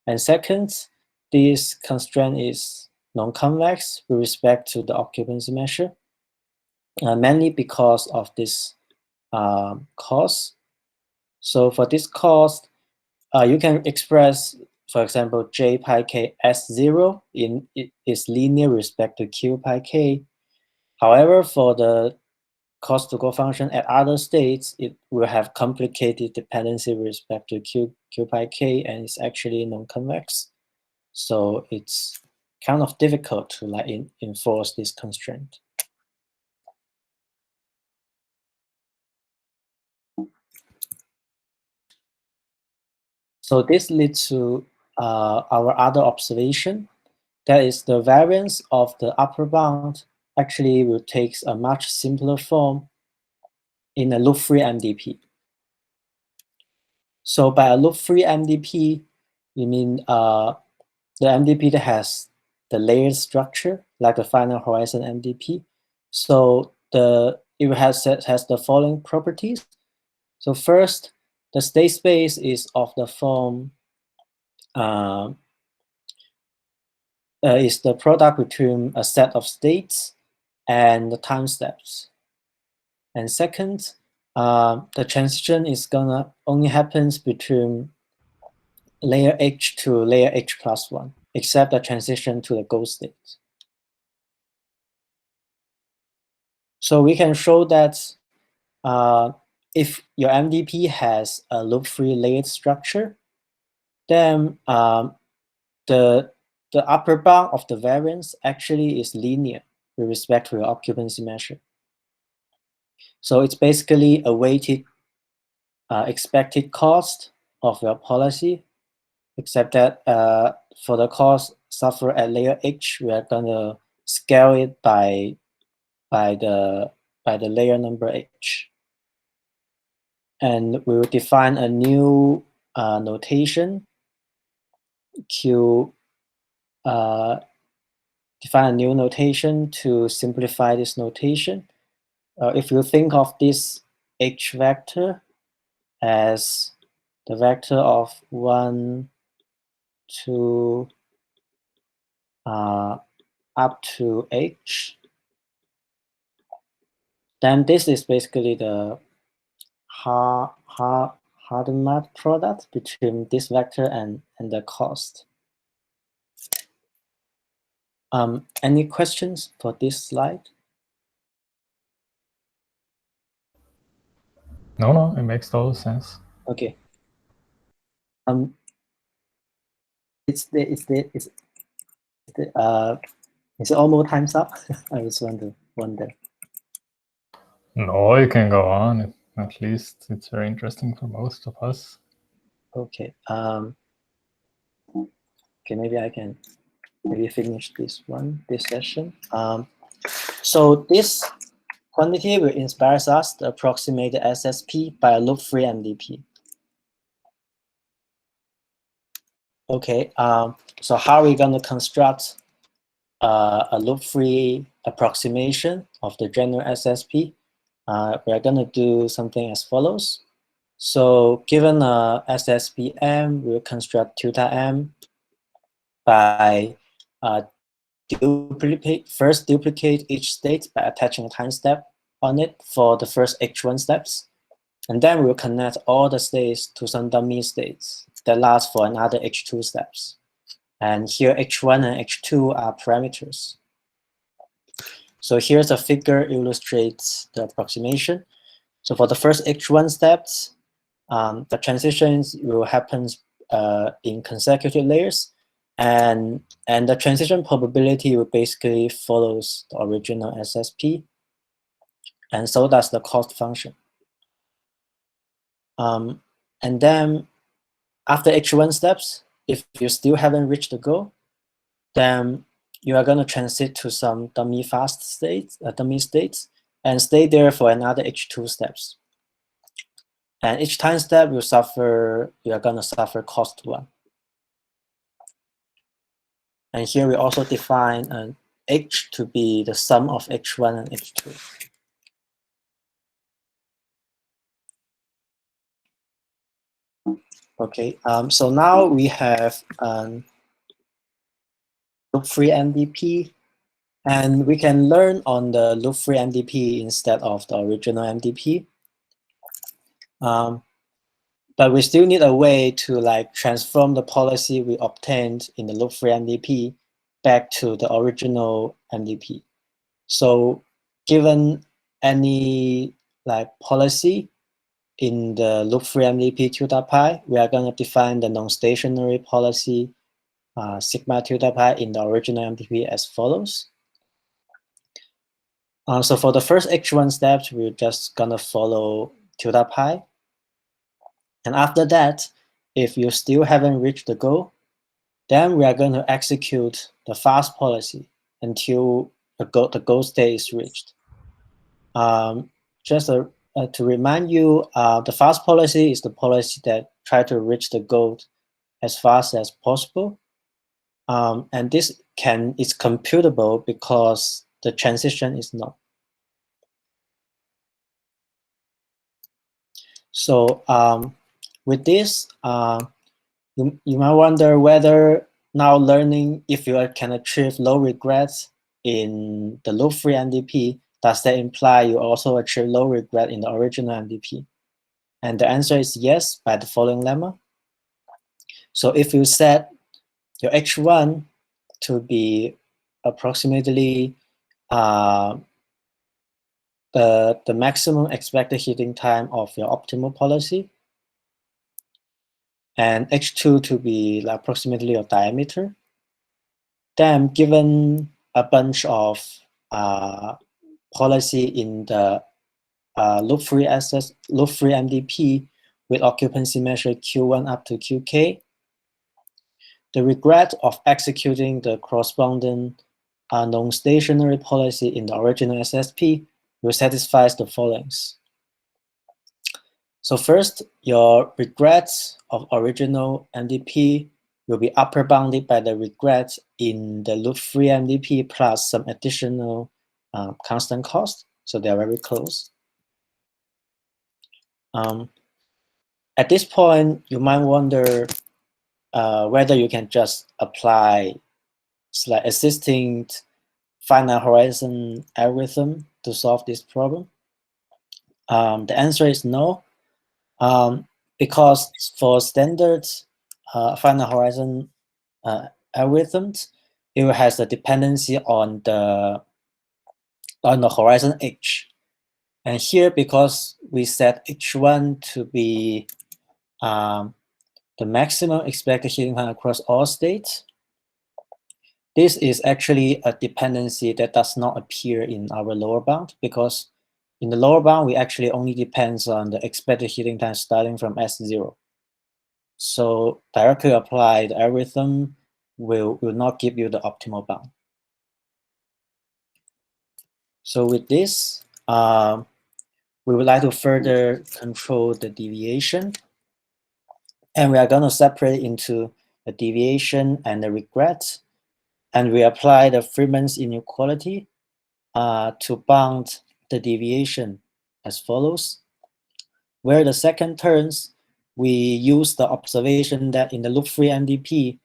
And second, this constraint is non-convex with respect to the occupancy measure, mainly because of this cost. So for this cost, you can express, for example, j pi k s0 is linear with respect to q pi k. However, for the cost to go function at other states, it will have complicated dependency with respect to q pi k, and it's actually non-convex. So it's kind of difficult to like enforce this constraint. So this leads to our other observation. That is, the variance of the upper bound actually will take a much simpler form in a loop-free MDP. So by a loop-free MDP, you mean the MDP that has the layered structure, like the final horizon MDP. So it has the following properties. So first, the state space is of the form is the product between a set of states and the time steps. And second, the transition is gonna only happens between layer H to layer H+1, except the transition to the goal state. So we can show that if your MDP has a loop-free layered structure, then the upper bound of the variance actually is linear with respect to your occupancy measure. So it's basically a weighted expected cost of your policy, except that for the cost suffered at layer H, we are gonna scale it by the layer number H. And we will define a new notation define a new notation to simplify this notation. If you think of this H vector as the vector of 1, 2, up to H, then this is basically the Harden-Mark product between this vector and the cost. Any questions for this slide? No, it makes total sense. Okay. Is it almost time's up? I was wonder. No, you can go on. At least it's very interesting for most of us. Okay. Okay, maybe I can finish this session. So this quantity will inspire us to approximate the SSP by a loop-free MDP. Okay. So how are we going to construct a loop-free approximation of the general SSP? We are going to do something as follows. So given a SSP M, we'll construct theta M by first duplicate each state by attaching a time step on it for the first H1 steps. And then we'll connect all the states to some dummy states that last for another H2 steps. And here H1 and H2 are parameters. So here's a figure illustrates the approximation. So for the first H1 steps, the transitions will happen in consecutive layers, and the transition probability will basically follows the original SSP, and so does the cost function. And then after H1 steps, if you still haven't reached the goal, then you are going to transit to some dummy states, and stay there for another H2 steps. And each time step you are going to suffer cost 1. And here we also define an H to be the sum of H1 and H2. Okay, so now we have loop-free MDP, and we can learn on the loop-free MDP instead of the original MDP. But we still need a way to transform the policy we obtained in the loop-free MDP back to the original MDP. So given any policy in the loop-free MDP tilde pi, we are going to define the non-stationary policy sigma tilde pi in the original MDP as follows. So for the first H1 steps, we're just going to follow tilde pi. And after that, if you still haven't reached the goal, then we are going to execute the fast policy until the goal state is reached. Just to remind you, the fast policy is the policy that try to reach the goal as fast as possible. And this is computable because the transition is not. So with this, you might wonder whether now learning if you can achieve low regrets in the loop-free MDP, does that imply you also achieve low regret in the original MDP? And the answer is yes, by the following lemma. So if you set your H1 to be approximately the maximum expected heating time of your optimal policy, and H2 to be like approximately your diameter, then given a bunch of policy in the loop-free MDP with occupancy measure Q1 up to Qk, the regret of executing the corresponding non-stationary policy in the original SSP will satisfy the following. So first, your regrets of original MDP will be upper bounded by the regrets in the loop-free MDP plus some additional constant cost. So they're very close. At this point, you might wonder whether you can just apply existing finite horizon algorithm to solve this problem. The answer is no, because for standard finite horizon algorithms, it has a dependency on the horizon H. And here, because we set H1 to be the maximum expected heating time across all states, this is actually a dependency that does not appear in our lower bound, because in the lower bound, we actually only depends on the expected heating time starting from S0. So directly applied algorithm will not give you the optimal bound. So with this, we would like to further control the deviation. And we are going to separate into the deviation and the regret. And we apply the Freeman's inequality to bound the deviation as follows. Where the second terms, we use the observation that in the loop-free MDP,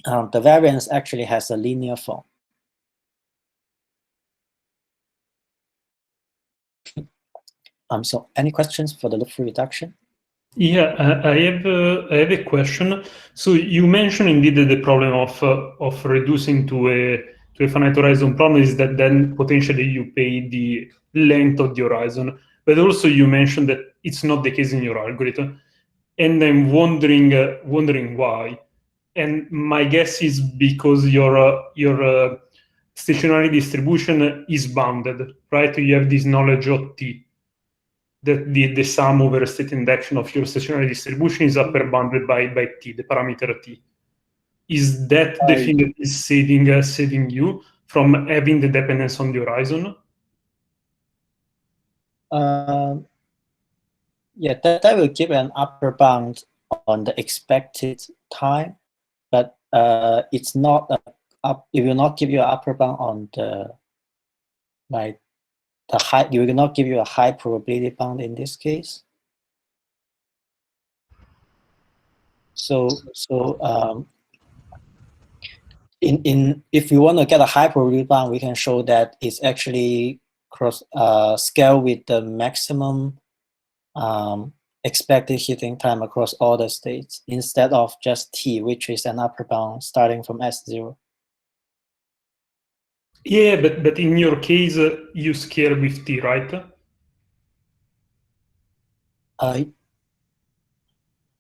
the variance actually has a linear form. So any questions for the loop-free reduction? Yeah, I have a question. So you mentioned indeed that the problem of reducing to a finite horizon problem is that then potentially you pay the length of the horizon, but also you mentioned that it's not the case in your algorithm, and I'm wondering why. And my guess is because your stationary distribution is bounded, right? You have this knowledge of T, that the sum over a state induction of your stationary distribution is upper bounded by T, the parameter T. Is that the thing that is saving you from having the dependence on the horizon? Yeah, that will give an upper bound on the expected time, but it's not it will not give you an upper bound on the high. It will not give you a high probability bound in this case. So if you want to get a high probability bound, we can show that it's actually scale with the maximum expected heating time across all the states instead of just T, which is an upper bound starting from S0. Yeah, but in your case, you scale with T, right?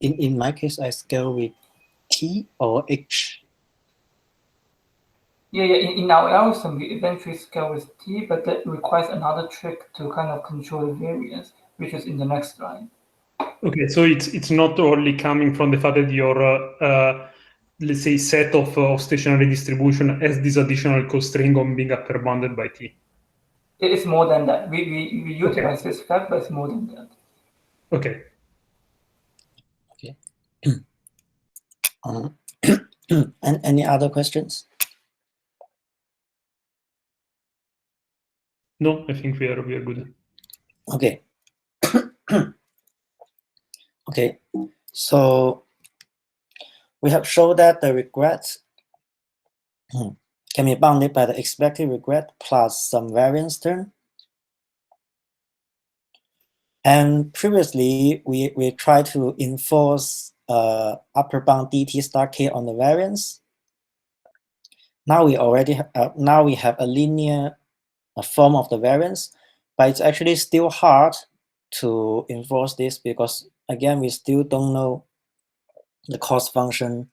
In my case, I scale with T or H. Yeah. In our algorithm, we eventually scale with T, but that requires another trick to kind of control the variance, which is in the next line. Okay, so it's not only coming from the fact that your let's say set of stationary distribution has this additional constraint on being upper bounded by t. It's more than that. We utilize this fact, but it's more than that. Okay. Okay. And any other questions? No, I think we are good. Okay. Okay. So we have shown that the regret can be bounded by the expected regret plus some variance term. And previously, we tried to enforce upper bound dt star k on the variance. Now we already now we have a linear form of the variance, but it's actually still hard to enforce this because again we still don't know the cost function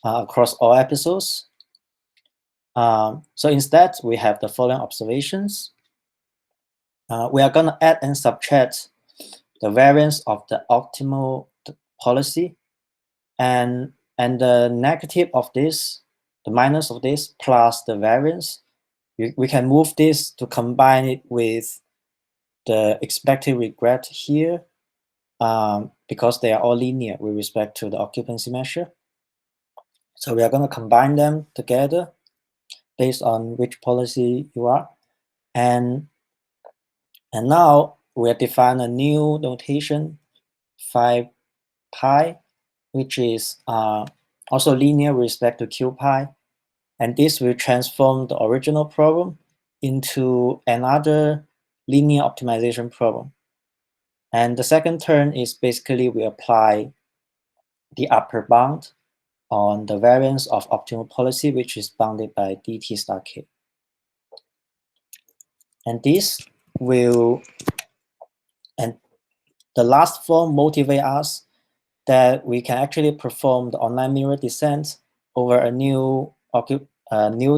across all episodes. So instead, we have the following observations. We are going to add and subtract the variance of the optimal policy, and the negative of this, the minus of this, plus the variance. We can move this to combine it with the expected regret here, because they are all linear with respect to the occupancy measure. So we are going to combine them together based on which policy you are. And now we have defined a new notation, 5 pi, which is also linear with respect to q pi. And this will transform the original problem into another linear optimization problem. And the second term is basically we apply the upper bound on the variance of optimal policy, which is bounded by dt star k. And this will, and the last form motivate us that we can actually perform the online mirror descent over a new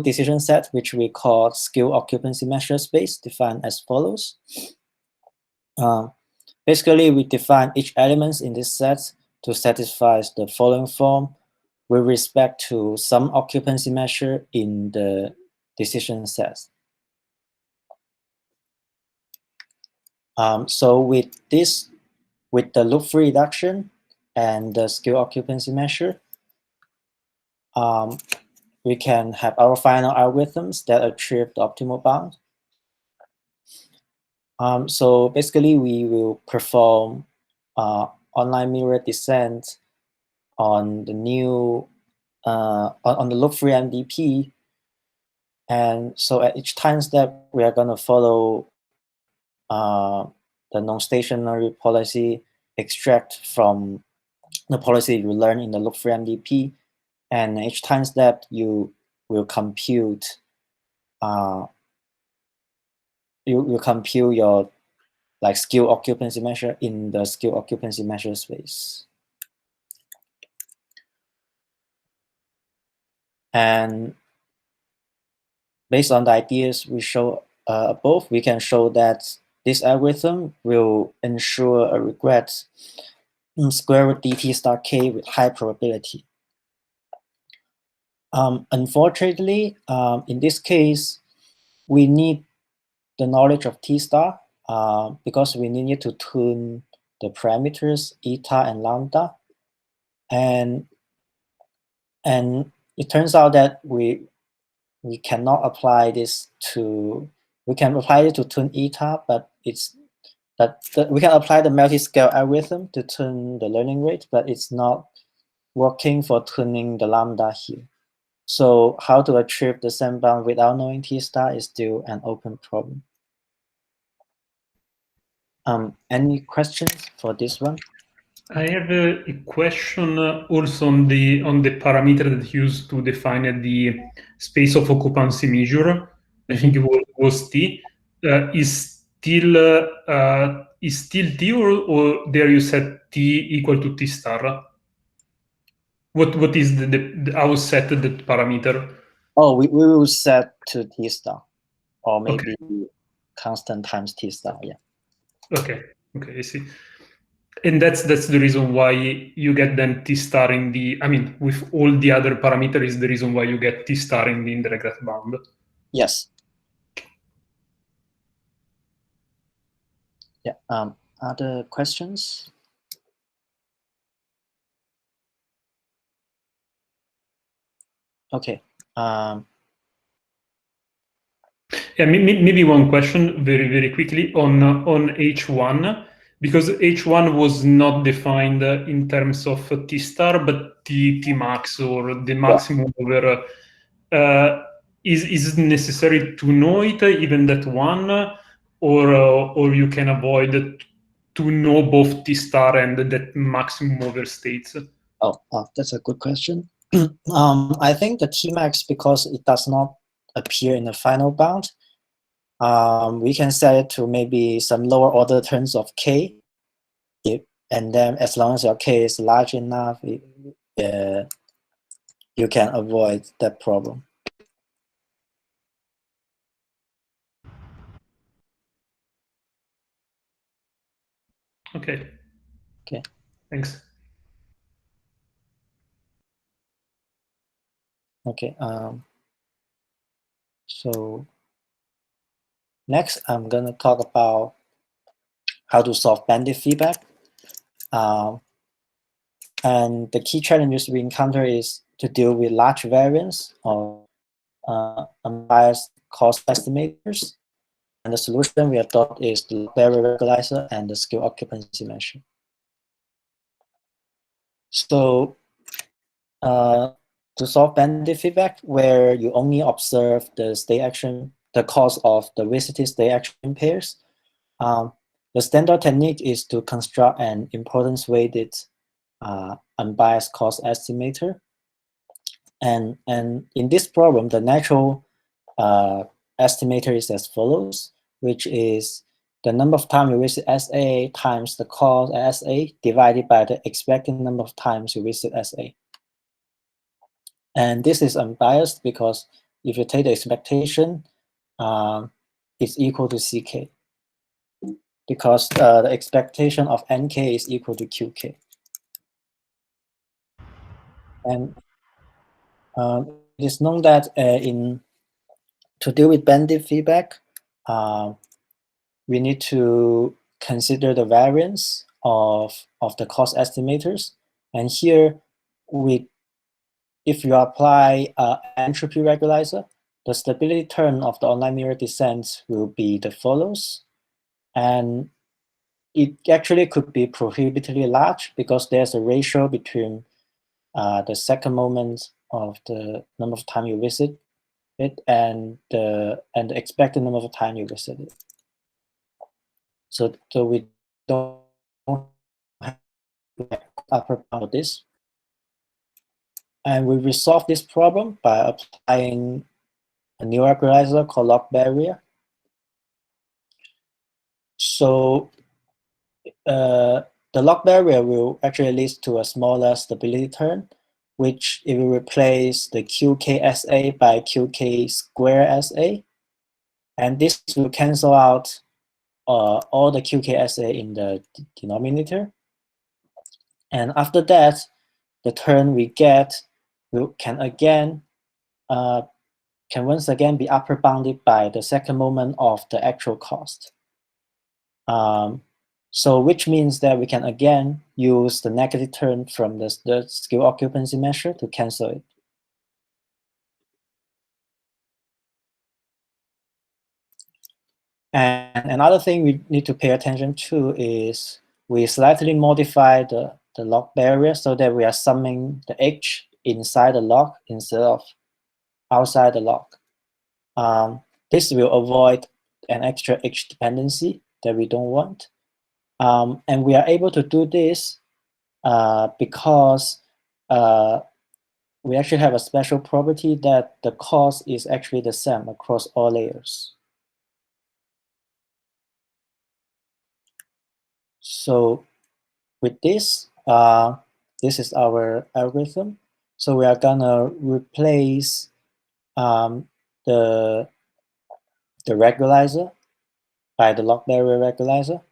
decision set, which we call skill occupancy measure space, defined as follows. Basically, we define each element in this set to satisfy the following form with respect to some occupancy measure in the decision set. So with this, with the loop-free reduction and the skill occupancy measure, we can have our final algorithms that achieve the optimal bound. So basically, we will perform online mirror descent on the new on the loop-free MDP, and so at each time step, we are going to follow the non-stationary policy extract from the policy you learn in the loop-free MDP, and each time step you will compute you compute your like skill occupancy measure in the skill occupancy measure space. And based on the ideas we show above, we can show that this algorithm will ensure a regret square root dt star k with high probability. Unfortunately, in this case, we need the knowledge of t star because we need to tune the parameters eta and lambda, and it turns out that we cannot apply this to, we can apply it to tune eta, but it's that we can apply the multi-scale algorithm to tune the learning rate, but it's not working for tuning the lambda here. So how to achieve the same bound without knowing t star is still an open problem. Any questions for this one? I have a question also on the parameter that used to define the space of occupancy measure. I think it was t. Is still t, or there you set t equal to t star? What is the how set that parameter? Oh, we will set to t star, or maybe constant times t star. Yeah. Okay. Okay, I see. And that's the reason why you get then T star in the, I mean, with all the other parameters, the reason why you get T star in the indirect bound. Yes. Yeah. Other questions? Okay. Yeah, maybe one question very quickly on H1, because H1 was not defined in terms of T star, but T max, or the maximum over. Is it necessary to know it, even that one, or you can avoid to know both T star and that maximum over states? Oh, that's a good question. I think the Tmax, because it does not appear in the final bound, we can set it to maybe some lower order terms of k, and then as long as your k is large enough, you can avoid that problem. Okay. Okay. Thanks. Okay. So next, I'm gonna talk about how to solve bandit feedback. And the key challenges we encounter is to deal with large variance of unbiased cost estimators. And the solution we adopt is the barrier regularizar and the scale occupancy measure. So to solve bandit feedback, where you only observe the state action, the cost of the visited state action pairs, the standard technique is to construct an importance weighted unbiased cost estimator. And in this problem, the natural estimator is as follows, which is the number of times you visit SA times the cost at SA divided by the expected number of times you visit SA. And this is unbiased because if you take the expectation, it's equal to CK, because the expectation of NK is equal to QK. And it is known that to deal with bandit feedback, we need to consider the variance of the cost estimators. And here, if you apply entropy regularizar, the stability term of the online mirror descent will be the follows. And it actually could be prohibitively large because there's a ratio between the second moment of the number of time you visit it and the expected number of time you visit it. So we don't have upper bound of this. And we resolve this problem by applying a new regularizar called log barrier. So the log barrier will actually lead to a smaller stability term, which it will replace the QKSA by QK square SA. And this will cancel out all the QKSA in the denominator. And after that, the term we get can once again be upper bounded by the second moment of the actual cost. So which means that we can again use the negative term from the scale occupancy measure to cancel it. And another thing we need to pay attention to is we slightly modify the log barrier so that we are summing the h inside the log instead of outside the log. This will avoid an extra h dependency that we don't want. And we are able to do this because we actually have a special property that the cost is actually the same across all layers. So with this, this is our algorithm. So we are gonna replace the regularizar by the log barrier regularizar.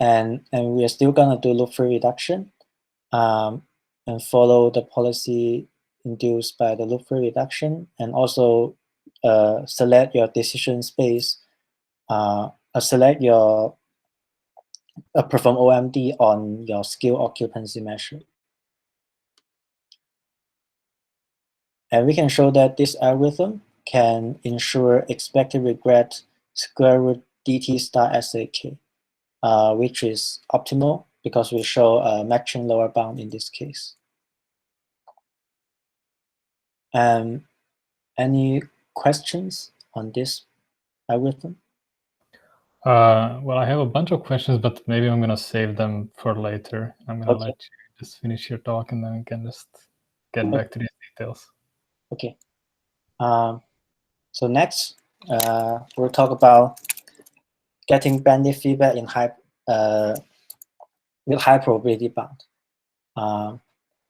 and we are still gonna do loop-free reduction, and follow the policy induced by the loop-free reduction, and also select your decision space, select your perform OMD on your skill occupancy measure. And we can show that this algorithm can ensure expected regret square root dt star sak, which is optimal because we show a matching lower bound in this case. Any questions on this algorithm? Well, I have a bunch of questions, but maybe I'm going to save them for later. I'm going to let you just finish your talk, and then we can just get back to these details. Okay. So next, we'll talk about getting bandit feedback in with high probability bound.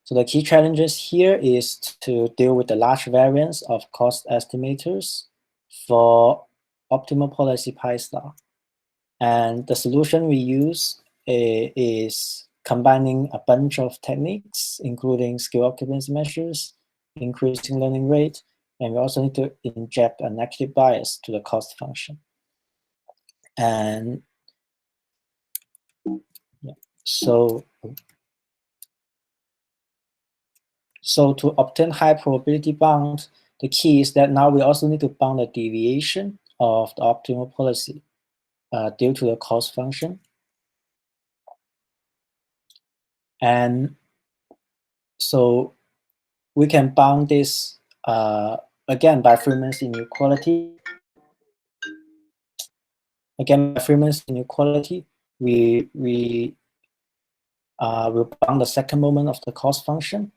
So the key challenges here is to deal with the large variance of cost estimators for optimal policy pi star. And the solution we use is combining a bunch of techniques, including skill occupancy measures, increasing learning rate, and we also need to inject a negative bias to the cost function. And yeah, so to obtain high probability bound, the key is that now we also need to bound the deviation of the optimal policy due to the cost function. And so we can bound this again by Freeman's inequality. Again, by Freeman's inequality, we will bound the second moment of the cost function,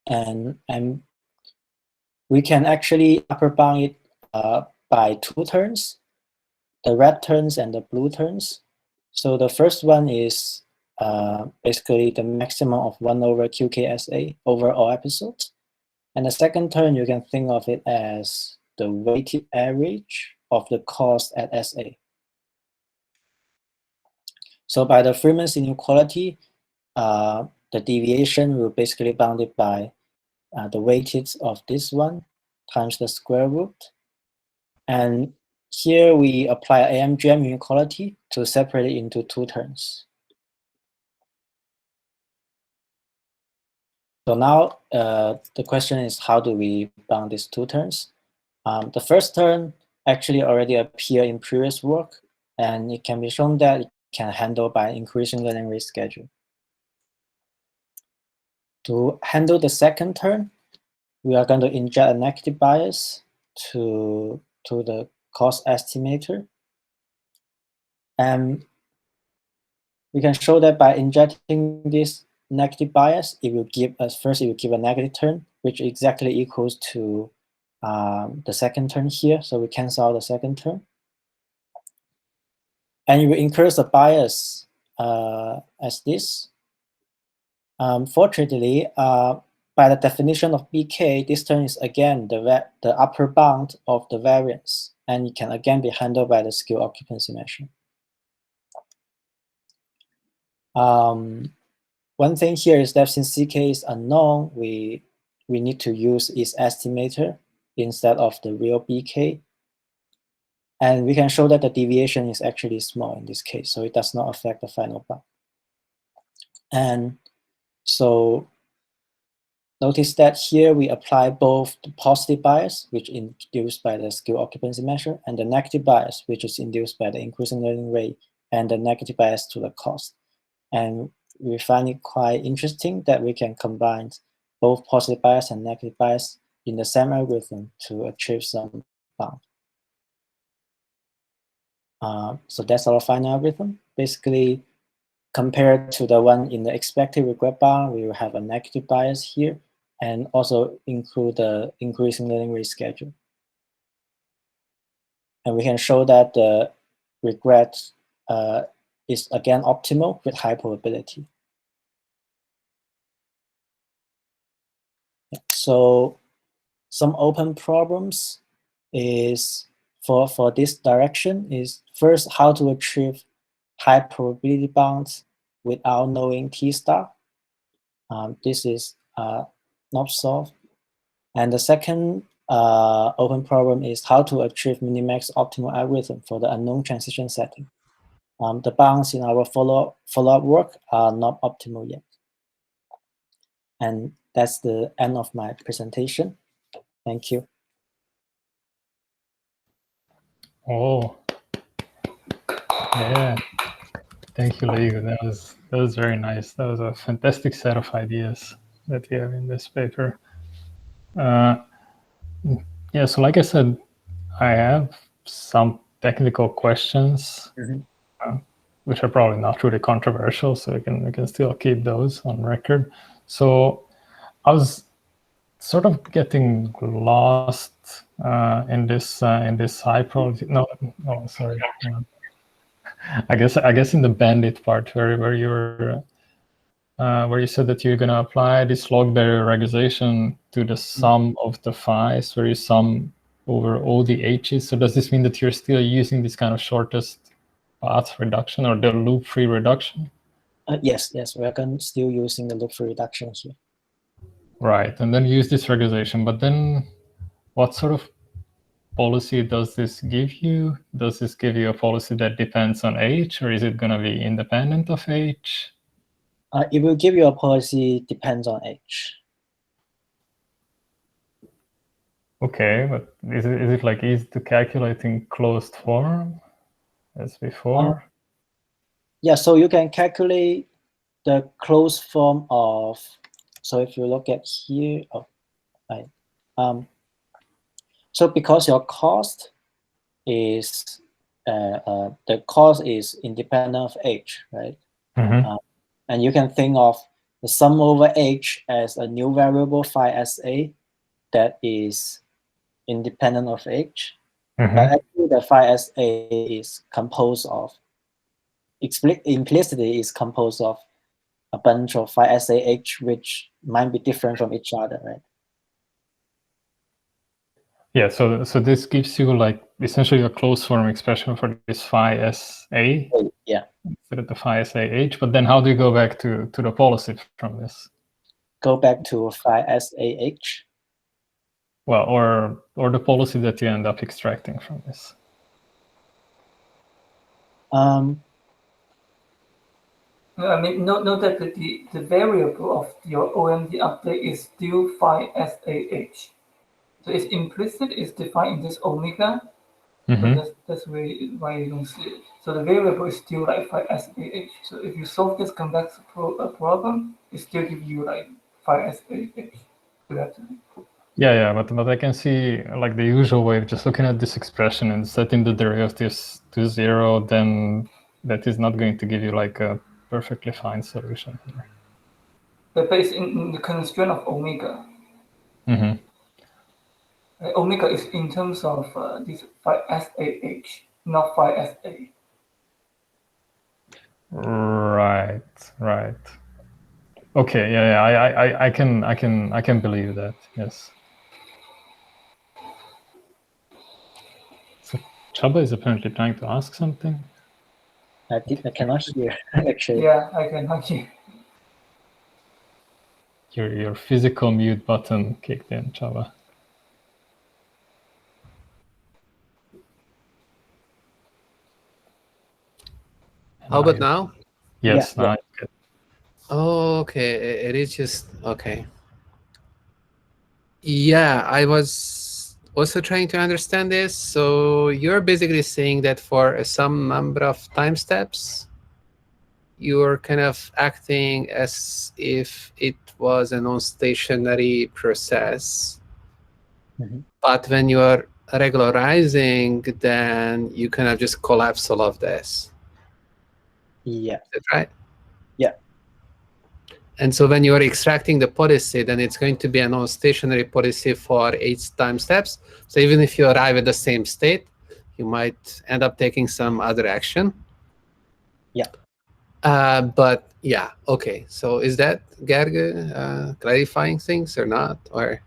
and we can actually upper bound it by two terms, the red terms and the blue terms. So the first one is basically the maximum of 1 over QKSA over all episodes. And the second term, you can think of it as the weighted average of the cost at SA. So by the Freeman's inequality, the deviation will basically bounded by the weighted of this one times the square root. And here we apply AMGM inequality to separate it into two terms. So now the question is, how do we bound these two terms? The first term actually already appeared in previous work, and it can be shown that it can handle by increasing learning rate schedule. To handle the second term, we are going to inject a negative bias to the cost estimator. And we can show that by injecting this negative bias, it will give us, first it will give a negative term, which exactly equals to the second term here. So we cancel out the second term. And it will increase the bias as this. Fortunately, by the definition of BK, this term is again the upper bound of the variance, and it can again be handled by the skill occupancy measure. One thing here is that since CK is unknown, we need to use its estimator instead of the real BK. And we can show that the deviation is actually small in this case, so it does not affect the final bound. And so notice that here we apply both the positive bias, which is induced by the skill occupancy measure, and the negative bias, which is induced by the increasing learning rate and the negative bias to the cost. And we find it quite interesting that we can combine both positive bias and negative bias in the same algorithm to achieve some bound. So that's our final algorithm. Basically, compared to the one in the expected regret bound, we will have a negative bias here and also include the increasing learning rate schedule. And we can show that the regret is again optimal with high probability. So some open problems is for this direction is first how to achieve high probability bounds without knowing T star. This is not solved. And the second open problem is how to achieve minimax optimal algorithm for the unknown transition setting. The bounds in our follow-up work are not optimal yet. And that's the end of my presentation. Thank you. Oh, yeah. Thank you, Liyu. That was very nice. That was a fantastic set of ideas that you have in this paper. Yeah, so like I said, I have some technical questions, which are probably not really controversial, so we can still keep those on record. So I was sort of getting lost in this high probability. No, sorry. I guess in the bandit part where you were where you said that you're going to apply this log barrier regularization to the sum of the phi's, where you sum over all the h's. So does this mean that you're still using this kind of shortest path reduction or the loop-free reduction? Yes, we're still using the loop-free reduction here. Right, and then use this regularization. But then what sort of policy does this give you? Does this give you a policy that depends on h, or is it going to be independent of h? It will give you a policy depends on h. Okay, but is it like easy to calculate in closed form as before? Yeah, so you can calculate the closed form of, so if you look at here, so because your cost is, the cost is independent of h, right? And you can think of the sum over h as a new variable phi SA that is independent of h. But actually the phi SA is composed of, implicitly is composed of a bunch of phi SAH which might be different from each other, right? Yeah, so this gives you like essentially a closed form expression for this phi SA. Yeah. Instead of the phi SAH, but then how do you go back to the policy from this? Go back to phi SAH. Well, or the policy that you end up extracting from this. I mean, note that the variable of your OMD update is still phi SAH. So it's implicit, it's defined in this omega. So that's why you don't see it. So the variable is still like phi SAH. So if you solve this convex problem, it still gives you like phi SAH. Yeah, but I can see like the usual way of just looking at this expression and setting the derivatives to 0, then that is not going to give you like a perfectly fine solution here. But it's in the constraint of omega. Omega is in terms of this phi SAH, not phi SA. Right. Okay, yeah, I can believe that. Yes. So Chaba is apparently trying to ask something. I cannot hear actually. Yeah, I cannot hear. Your physical mute button kicked in, Chaba. How about now? Yes, Yeah, now it's good. Oh, okay. It is just okay. Yeah, I was also trying to understand this. So you're basically saying that for some number of time steps, you're kind of acting as if it was a non-stationary process. But when you're regularizing, then you kind of just collapse all of this. Yeah. Is that right? Yeah. And so when you're extracting the policy, then it's going to be a non-stationary policy for 8 time steps. So even if you arrive at the same state, you might end up taking some other action. Yeah. But yeah, okay. So is that, clarifying things or not? Or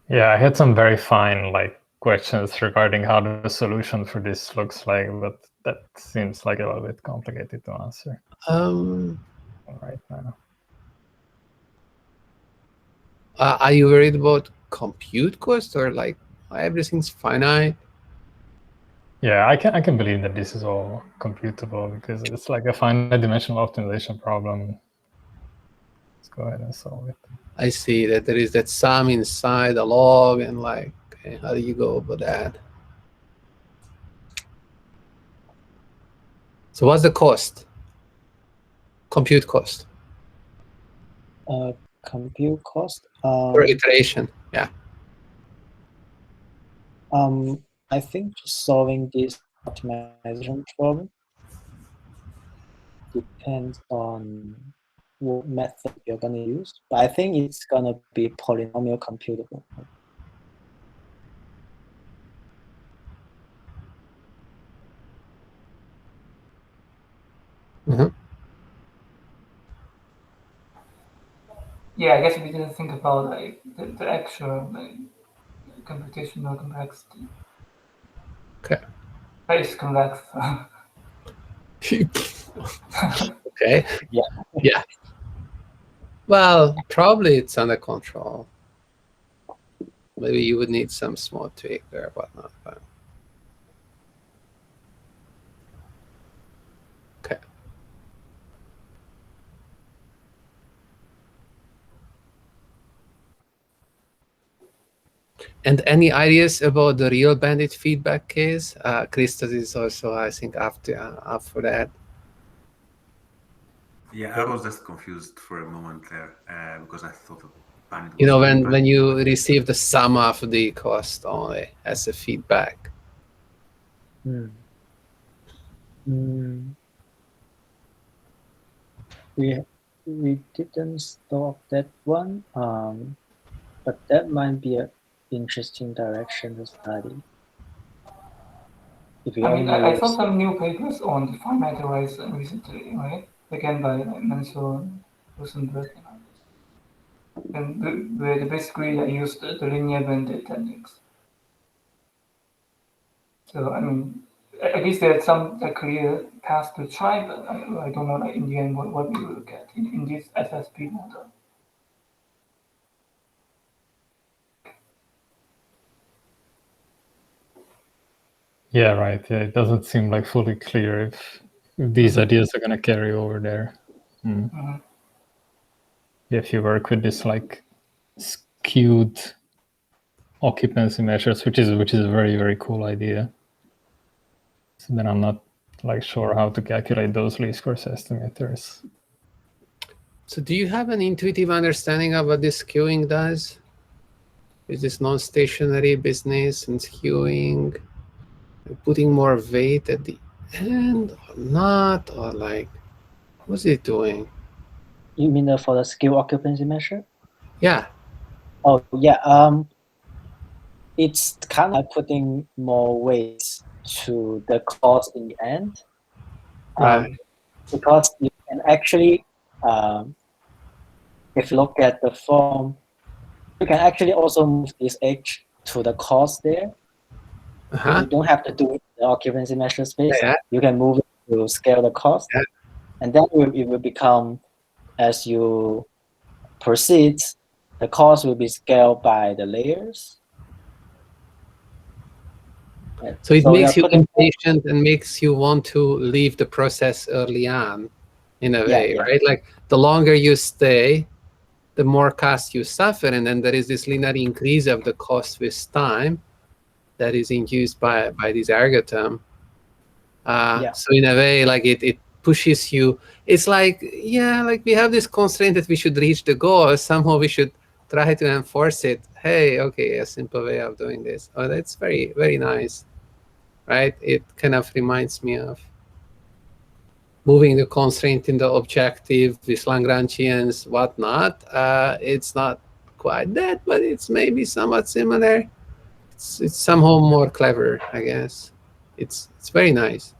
yeah, I had some very fine like questions regarding how the solution for this looks like, but that seems like a little bit complicated to answer right now. Are you worried about compute cost, or like everything's finite? Yeah, I can believe that this is all computable because it's like a finite dimensional optimization problem. Let's go ahead and solve it. I see that there is that sum inside the log, and like, okay, how do you go about that? So what's the cost? Compute cost Compute cost. per iteration. Yeah. I think solving this optimization problem depends on what method you're going to use, but I think it's going to be polynomial computable. Mm-hmm. Yeah, I guess we didn't think about like the actual like computational complexity. Okay. But it's convex. Okay. Yeah. Yeah. Well, probably it's under control. Maybe you would need some small tweak there, whatnot. But okay. And any ideas about the real bandit feedback case? Christos is also, I think, up for that. Yeah, I was just confused for a moment there because I thought of bandit. You know, when you receive the sum of the cost only as a feedback. We didn't stop that one, but that might be an interesting direction to study. If you I mean, I saw use some new papers on the finite arrays recently, right? Again by like Mansell, Rosenberg, and others. And where they basically used the linear bandit techniques. So I mean, at least there's some clear path to try, but I don't know like in the end what we will get in this Ssp model. Yeah, right. Yeah, it doesn't seem like fully clear if these ideas are going to carry over there. If you work with this like skewed occupancy measures, which is a very, very cool idea. So then I'm not like sure how to calculate those least squares estimators. So do you have an intuitive understanding of what this skewing does? Is this non-stationary business and skewing, putting more weight at the end or not, or like, what's it doing? You mean for the scale occupancy measure? Yeah. Oh yeah. It's kind of like putting more weight to the cost in the end. Right. Because you can actually, if you look at the form, you can actually also move this h to the cost there. You don't have to do it in the occupancy measure space. Yeah. You can move it to scale the cost. Yeah. And then it will become, as you proceed, the cost will be scaled by the layers. So it makes you impatient and makes you want to leave the process early on, in a way, right? Like the longer you stay, the more cost you suffer, and then there is this linear increase of the cost with time that is induced by this algorithm. So in a way, like it pushes you. It's like, yeah, like we have this constraint that we should reach the goal. Somehow we should try to enforce it. Hey, okay, a simple way of doing this. Oh, that's very, very nice, right? It kind of reminds me of moving the constraint in the objective with Lagrangians, whatnot. It's not quite that, but it's maybe somewhat similar. It's somehow more clever, I guess. It's very nice.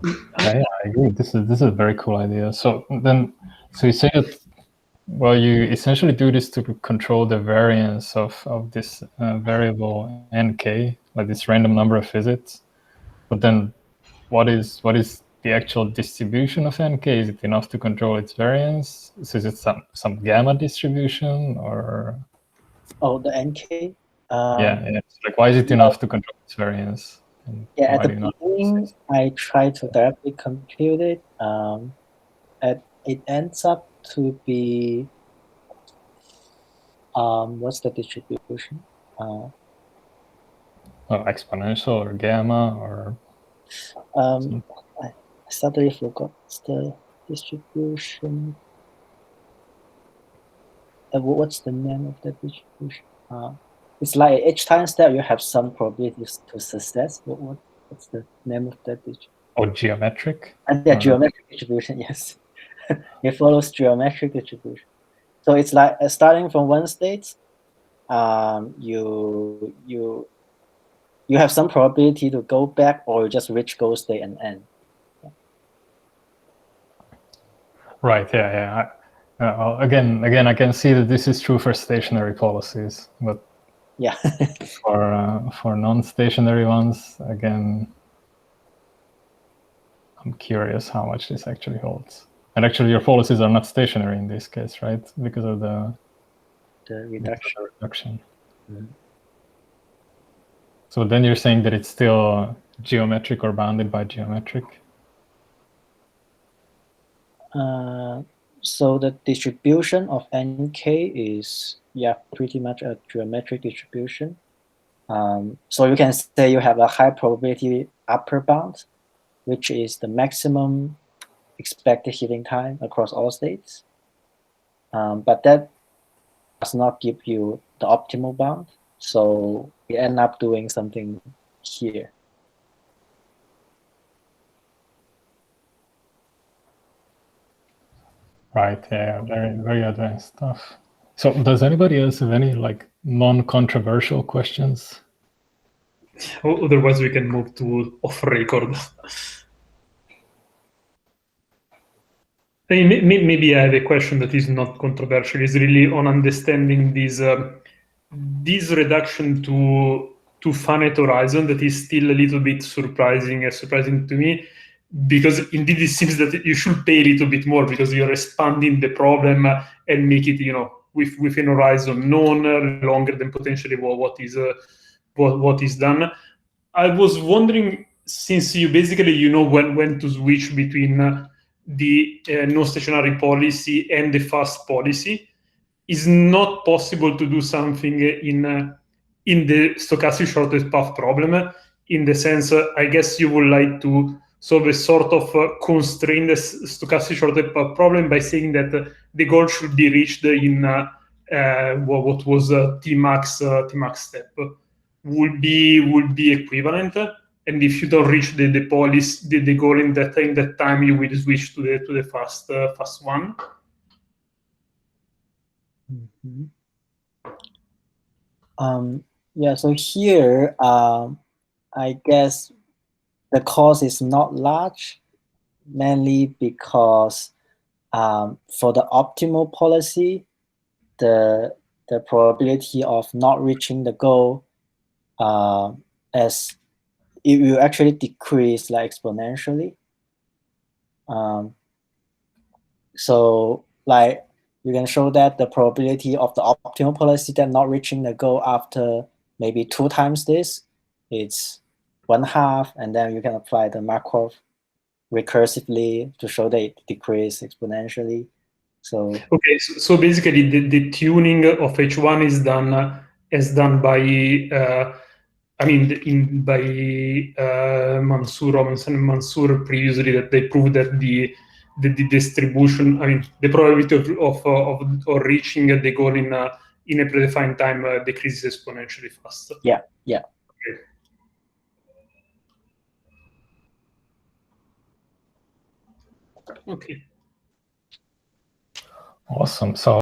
Yeah, I agree. This is a very cool idea. So you say that, well, you essentially do this to control the variance of this variable nk, like this random number of visits. But then, what is the actual distribution of nk? Is it enough to control its variance? So is it some gamma distribution, or? Oh, the nk. Yeah. It's like, why is it enough to control its variance? And Yeah, at why the do you not beginning, I tried to directly compute it. It ends up to be, what's the distribution? exponential or gamma or? I suddenly forgot the distribution. What's the name of that distribution? It's like each time step you have some probabilities to success. What's the name of that distribution? Oh, geometric? Yeah, geometric distribution, yes. It follows geometric distribution. So it's like starting from one state, you have some probability to go back, or you just reach goal state and end. Right. Yeah. Again, I can see that this is true for stationary policies, but yeah, for non-stationary ones, again, I'm curious how much this actually holds. And actually, your policies are not stationary in this case, right? Because of the reduction. Mm-hmm. So then you're saying that it's still geometric or bounded by geometric? So the distribution of nk is, pretty much a geometric distribution. So you can say you have a high probability upper bound, which is the maximum expected heating time across all states. But that does not give you the optimal bound. So we end up doing something here. Right. Yeah. Very, very advanced stuff. So does anybody else have any like non-controversial questions? Otherwise, we can move to off-record. Maybe I have a question that is not controversial. It's really on understanding this reduction to finite horizon that is still a little bit surprising to me, because indeed it seems that you should pay a little bit more because you're expanding the problem and make it, with an horizon known longer than potentially what is done. I was wondering, since you basically when to switch between the non-stationary policy and the fast policy, is not possible to do something in the stochastic shortest path problem, in the sense, I guess you would like to solve a sort of constrain the stochastic shortest path problem by saying that the goal should be reached in what was Tmax step. Would be equivalent, and if you don't reach the goal in that time, you will switch to the fast one. Mm-hmm. So here, I guess the cost is not large, mainly because for the optimal policy, the probability of not reaching the goal, as it will actually decrease like exponentially. So like you can show that the probability of the optimal policy that not reaching the goal after maybe 2 times this, it's 1/2, and then you can apply the Markov recursively to show that it decreases exponentially. So okay, so basically the tuning of H1 is done by Mansour Robinson and Mansour previously, that they proved that the distribution, the probability of reaching the goal in a predefined time decreases exponentially faster. Yeah. Okay. Awesome. So